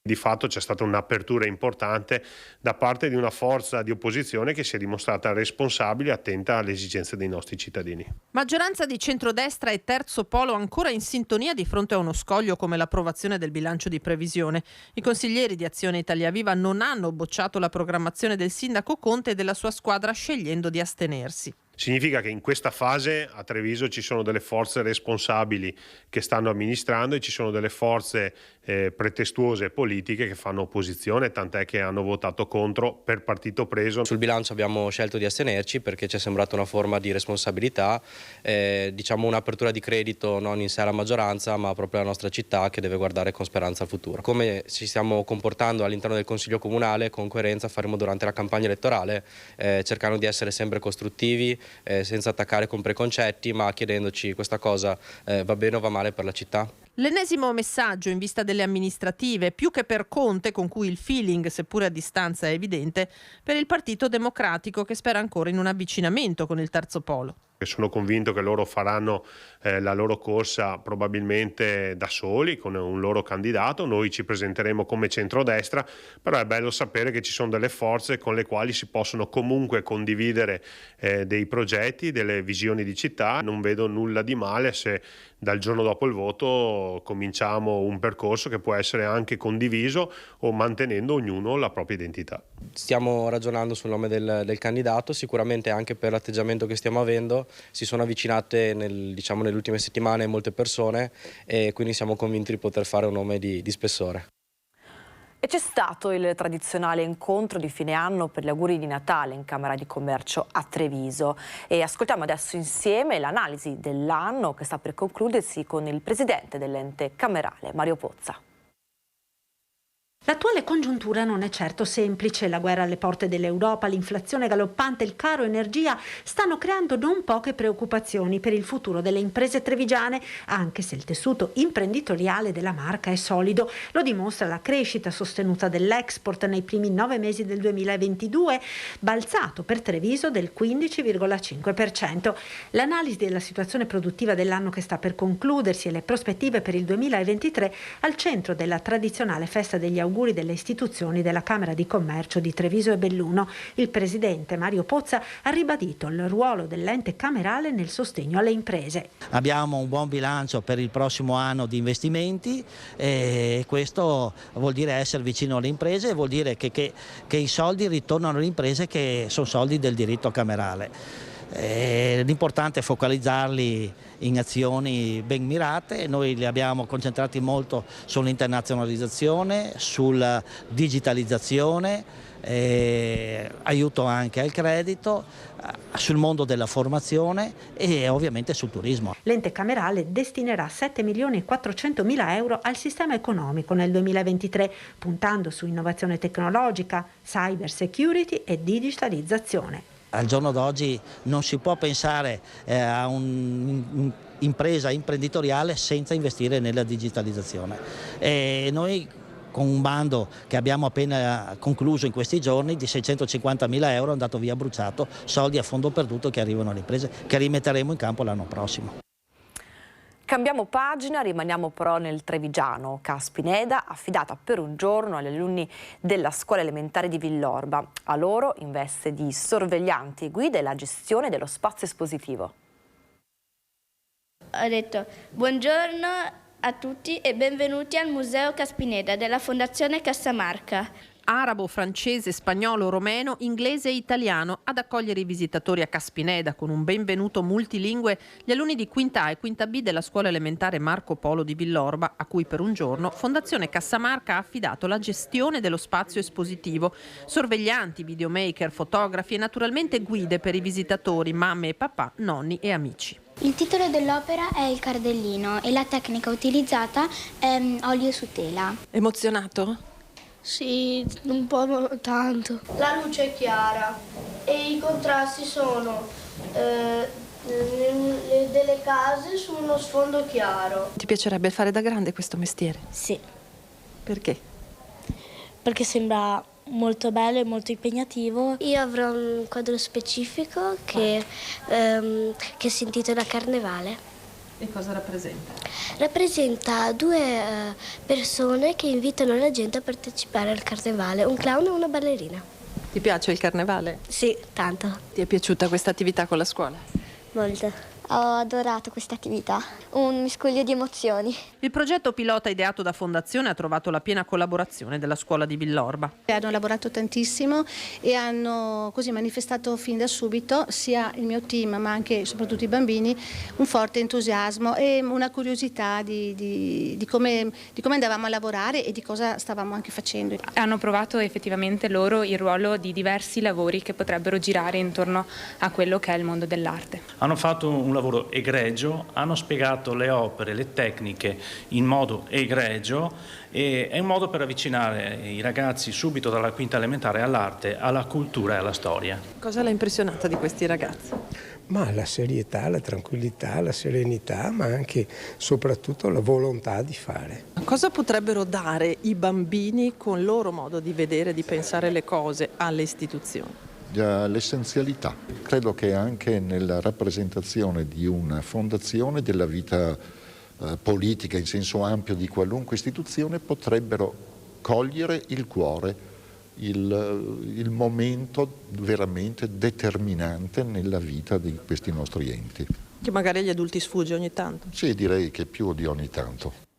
Di fatto c'è stata un'apertura importante da parte di una forza di opposizione che si è dimostrata responsabile e attenta alle esigenze dei nostri cittadini. Maggioranza di centrodestra e Terzo Polo ancora in sintonia di fronte a uno scoglio come l'approvazione del bilancio di previsione. I consiglieri di Azione Italia Viva non hanno bocciato la programmazione del sindaco Conte e della sua squadra, scegliendo di astenersi. Significa che in questa fase a Treviso ci sono delle forze responsabili che stanno amministrando e ci sono delle forze pretestuose politiche che fanno opposizione, tant'è che hanno votato contro per partito preso. Sul bilancio abbiamo scelto di astenerci perché ci è sembrata una forma di responsabilità, diciamo un'apertura di credito non in sé alla maggioranza ma proprio alla nostra città che deve guardare con speranza al futuro. Come ci stiamo comportando all'interno del Consiglio Comunale, con coerenza faremo durante la campagna elettorale, cercando di essere sempre costruttivi, senza attaccare con preconcetti, ma chiedendoci questa cosa va bene o va male per la città. L'ennesimo messaggio in vista delle amministrative, più che per Conte, con cui il feeling, seppure a distanza, è evidente, per il Partito Democratico, che spera ancora in un avvicinamento con il terzo polo. Sono convinto che loro faranno la loro corsa probabilmente da soli con un loro candidato, noi ci presenteremo come centrodestra, però è bello sapere che ci sono delle forze con le quali si possono comunque condividere dei progetti, delle visioni di città. Non vedo nulla di male se dal giorno dopo il voto cominciamo un percorso che può essere anche condiviso o mantenendo ognuno la propria identità. Stiamo ragionando sul nome del candidato, sicuramente anche per l'atteggiamento che stiamo avendo si sono avvicinate nelle ultime settimane molte persone e quindi siamo convinti di poter fare un nome di spessore. E c'è stato il tradizionale incontro di fine anno per gli auguri di Natale in Camera di Commercio a Treviso e ascoltiamo adesso insieme l'analisi dell'anno che sta per concludersi con il presidente dell'ente camerale, Mario Pozza. L'attuale congiuntura non è certo semplice. La guerra alle porte dell'Europa, l'inflazione galoppante e il caro energia stanno creando non poche preoccupazioni per il futuro delle imprese trevigiane, anche se il tessuto imprenditoriale della marca è solido. Lo dimostra la crescita sostenuta dell'export nei primi 9 mesi del 2022, balzato per Treviso del 15,5%. L'analisi della situazione produttiva dell'anno che sta per concludersi e le prospettive per il 2023 al centro della tradizionale festa degli auguri delle istituzioni della Camera di Commercio di Treviso e Belluno. Il presidente Mario Pozza ha ribadito il ruolo dell'ente camerale nel sostegno alle imprese. Abbiamo un buon bilancio per il prossimo anno di investimenti e questo vuol dire essere vicino alle imprese, vuol dire che i soldi ritornano alle imprese, che sono soldi del diritto camerale. L'importante è focalizzarli in azioni ben mirate. Noi li abbiamo concentrati molto sull'internazionalizzazione, sulla digitalizzazione, aiuto anche al credito, sul mondo della formazione e ovviamente sul turismo. L'ente camerale destinerà 7.400.000 euro al sistema economico nel 2023, puntando su innovazione tecnologica, cyber security e digitalizzazione. Al giorno d'oggi non si può pensare a un'impresa imprenditoriale senza investire nella digitalizzazione. E noi con un bando che abbiamo appena concluso in questi giorni di 650.000 euro è andato via bruciato, soldi a fondo perduto che arrivano alle imprese, che rimetteremo in campo l'anno prossimo. Cambiamo pagina, rimaniamo però nel trevigiano. Caspineda, affidata per un giorno agli alunni della scuola elementare di Villorba. A loro, in veste di sorveglianti e guide, la gestione dello spazio espositivo. Ho detto buongiorno a tutti e benvenuti al Museo Caspineda della Fondazione Cassamarca. Arabo, francese, spagnolo, romeno, inglese e italiano ad accogliere i visitatori a Caspineda con un benvenuto multilingue gli alunni di quinta A e quinta B della scuola elementare Marco Polo di Villorba, a cui per un giorno Fondazione Cassamarca ha affidato la gestione dello spazio espositivo, sorveglianti, videomaker, fotografi e naturalmente guide per i visitatori, mamme e papà, nonni e amici. Il titolo dell'opera è Il Cardellino e la tecnica utilizzata è olio su tela. Emozionato? Sì, un po' tanto. La luce è chiara e i contrasti sono delle case su uno sfondo chiaro. Ti piacerebbe fare da grande questo mestiere? Sì. Perché? Perché sembra molto bello e molto impegnativo. Io avrò un quadro specifico che si intitola Carnevale. E cosa rappresenta? Rappresenta due persone che invitano la gente a partecipare al carnevale, un clown e una ballerina. Ti piace il carnevale? Sì, tanto. Ti è piaciuta questa attività con la scuola? Molto. Ho adorato questa attività, un miscuglio di emozioni. Il progetto pilota ideato da Fondazione ha trovato la piena collaborazione della scuola di Villorba. Hanno lavorato tantissimo e hanno così manifestato fin da subito, sia il mio team ma anche e soprattutto i bambini, un forte entusiasmo e una curiosità di come andavamo a lavorare e di cosa stavamo anche facendo. Hanno provato effettivamente loro il ruolo di diversi lavori che potrebbero girare intorno a quello che è il mondo dell'arte. Hanno fatto un lavoro egregio, hanno spiegato le opere, le tecniche in modo egregio e è un modo per avvicinare i ragazzi subito dalla quinta elementare all'arte, alla cultura e alla storia. Cosa l'ha impressionata di questi ragazzi? Ma la serietà, la tranquillità, la serenità, ma anche soprattutto la volontà di fare. Cosa potrebbero dare i bambini con il loro modo di vedere e di pensare le cose alle istituzioni? L'essenzialità. Credo che anche nella rappresentazione di una fondazione della vita politica in senso ampio di qualunque istituzione potrebbero cogliere il cuore, il momento veramente determinante nella vita di questi nostri enti. Che magari agli adulti sfugge ogni tanto. Sì, direi che più di ogni tanto.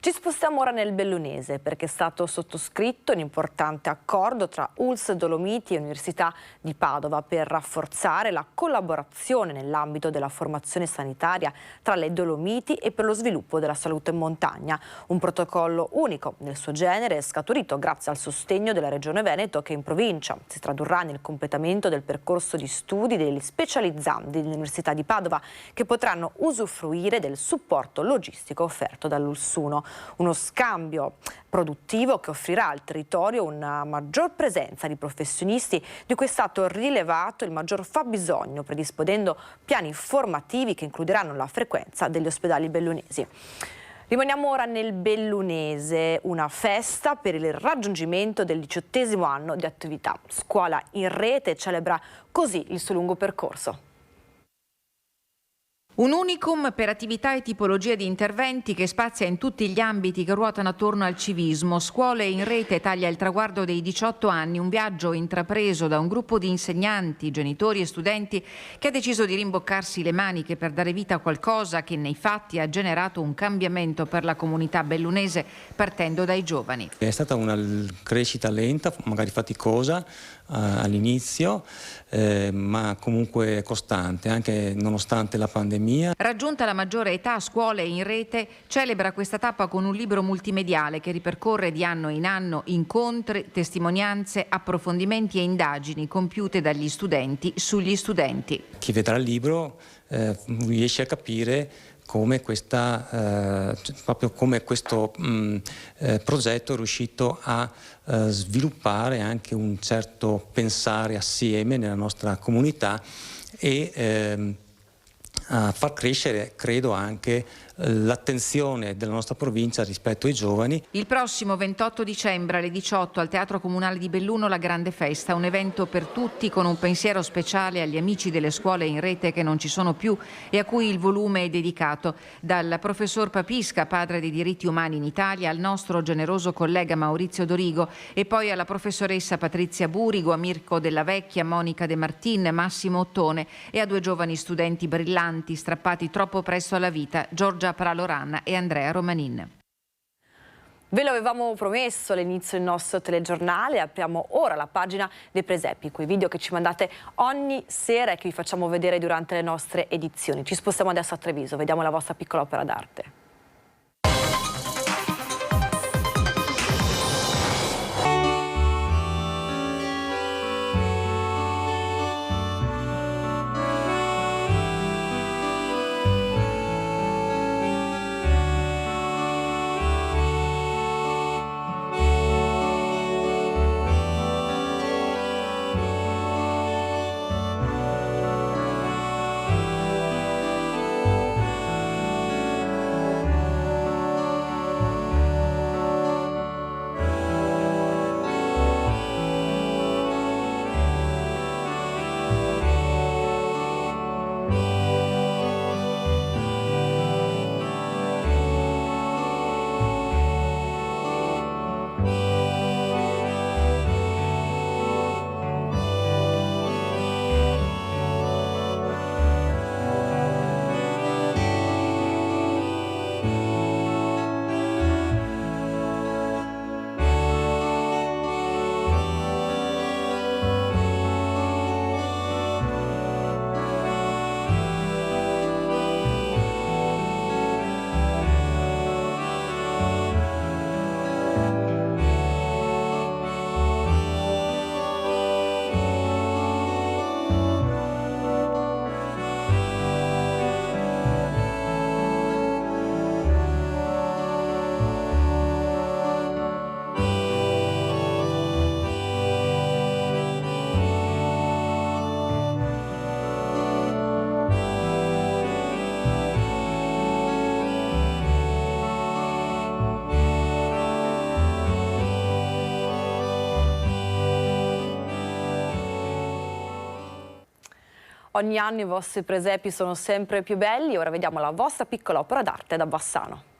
Ci spostiamo ora nel Bellunese perché è stato sottoscritto un importante accordo tra ULSS Dolomiti e Università di Padova per rafforzare la collaborazione nell'ambito della formazione sanitaria tra le Dolomiti e per lo sviluppo della salute in montagna. Un protocollo unico nel suo genere, scaturito grazie al sostegno della Regione Veneto che in provincia si tradurrà nel completamento del percorso di studi degli specializzandi dell'Università di Padova che potranno usufruire del supporto logistico offerto dall'ULSS 1. Uno scambio produttivo che offrirà al territorio una maggior presenza di professionisti di cui è stato rilevato il maggior fabbisogno, predisponendo piani formativi che includeranno la frequenza degli ospedali bellunesi. Rimaniamo ora nel Bellunese, una festa per il raggiungimento del 18° anno di attività. Scuola in Rete celebra così il suo lungo percorso. Un unicum per attività e tipologia di interventi che spazia in tutti gli ambiti che ruotano attorno al civismo. Scuole in Rete taglia il traguardo dei 18 anni, un viaggio intrapreso da un gruppo di insegnanti, genitori e studenti che ha deciso di rimboccarsi le maniche per dare vita a qualcosa che nei fatti ha generato un cambiamento per la comunità bellunese partendo dai giovani. È stata una crescita lenta, magari faticosa all'inizio, ma comunque costante, anche nonostante la pandemia. Raggiunta la maggiore età, Scuole in Rete celebra questa tappa con un libro multimediale che ripercorre di anno in anno incontri, testimonianze, approfondimenti e indagini compiute dagli studenti sugli studenti. Chi vedrà il libro riesce a capire come proprio come questo progetto è riuscito a sviluppare anche un certo pensare assieme nella nostra comunità e a far crescere, credo, anche l'attenzione della nostra provincia rispetto ai giovani. Il prossimo 28 dicembre alle 18 al Teatro Comunale di Belluno la grande festa, un evento per tutti con un pensiero speciale agli amici delle scuole in rete che non ci sono più e a cui il volume è dedicato. Dal professor Papisca, padre dei diritti umani in Italia, al nostro generoso collega Maurizio Dorigo e poi alla professoressa Patrizia Burigo, a Mirko Della Vecchia, Monica De Martin, Massimo Ottone e a due giovani studenti brillanti strappati troppo presto alla vita, Giorgia Praloranna e Andrea Romanin. Ve lo avevamo promesso all'inizio del nostro telegiornale, apriamo ora la pagina dei presepi, quei video che ci mandate ogni sera e che vi facciamo vedere durante le nostre edizioni. Ci spostiamo adesso a Treviso, vediamo la vostra piccola opera d'arte. Ogni anno i vostri presepi sono sempre più belli. Ora vediamo la vostra piccola opera d'arte da Bassano.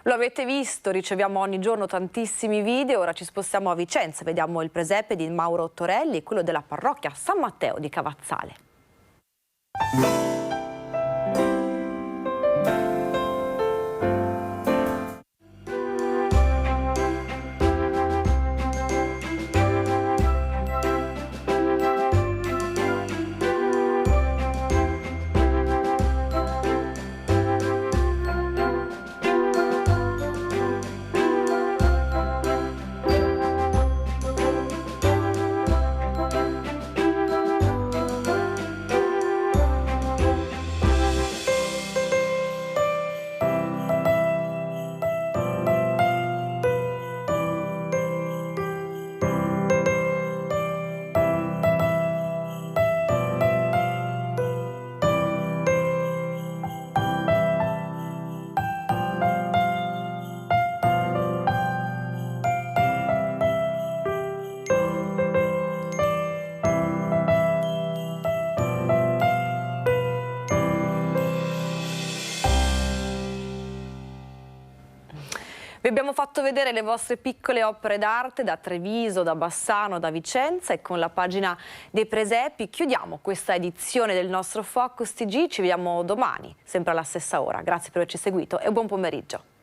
Lo avete visto, riceviamo ogni giorno tantissimi video. Ora ci spostiamo a Vicenza, vediamo il presepe di Mauro Torelli e quello della parrocchia San Matteo di Cavazzale. Vi abbiamo fatto vedere le vostre piccole opere d'arte da Treviso, da Bassano, da Vicenza, e con la pagina dei presepi chiudiamo questa edizione del nostro Focus TG. Ci vediamo domani, sempre alla stessa ora. Grazie per averci seguito e buon pomeriggio.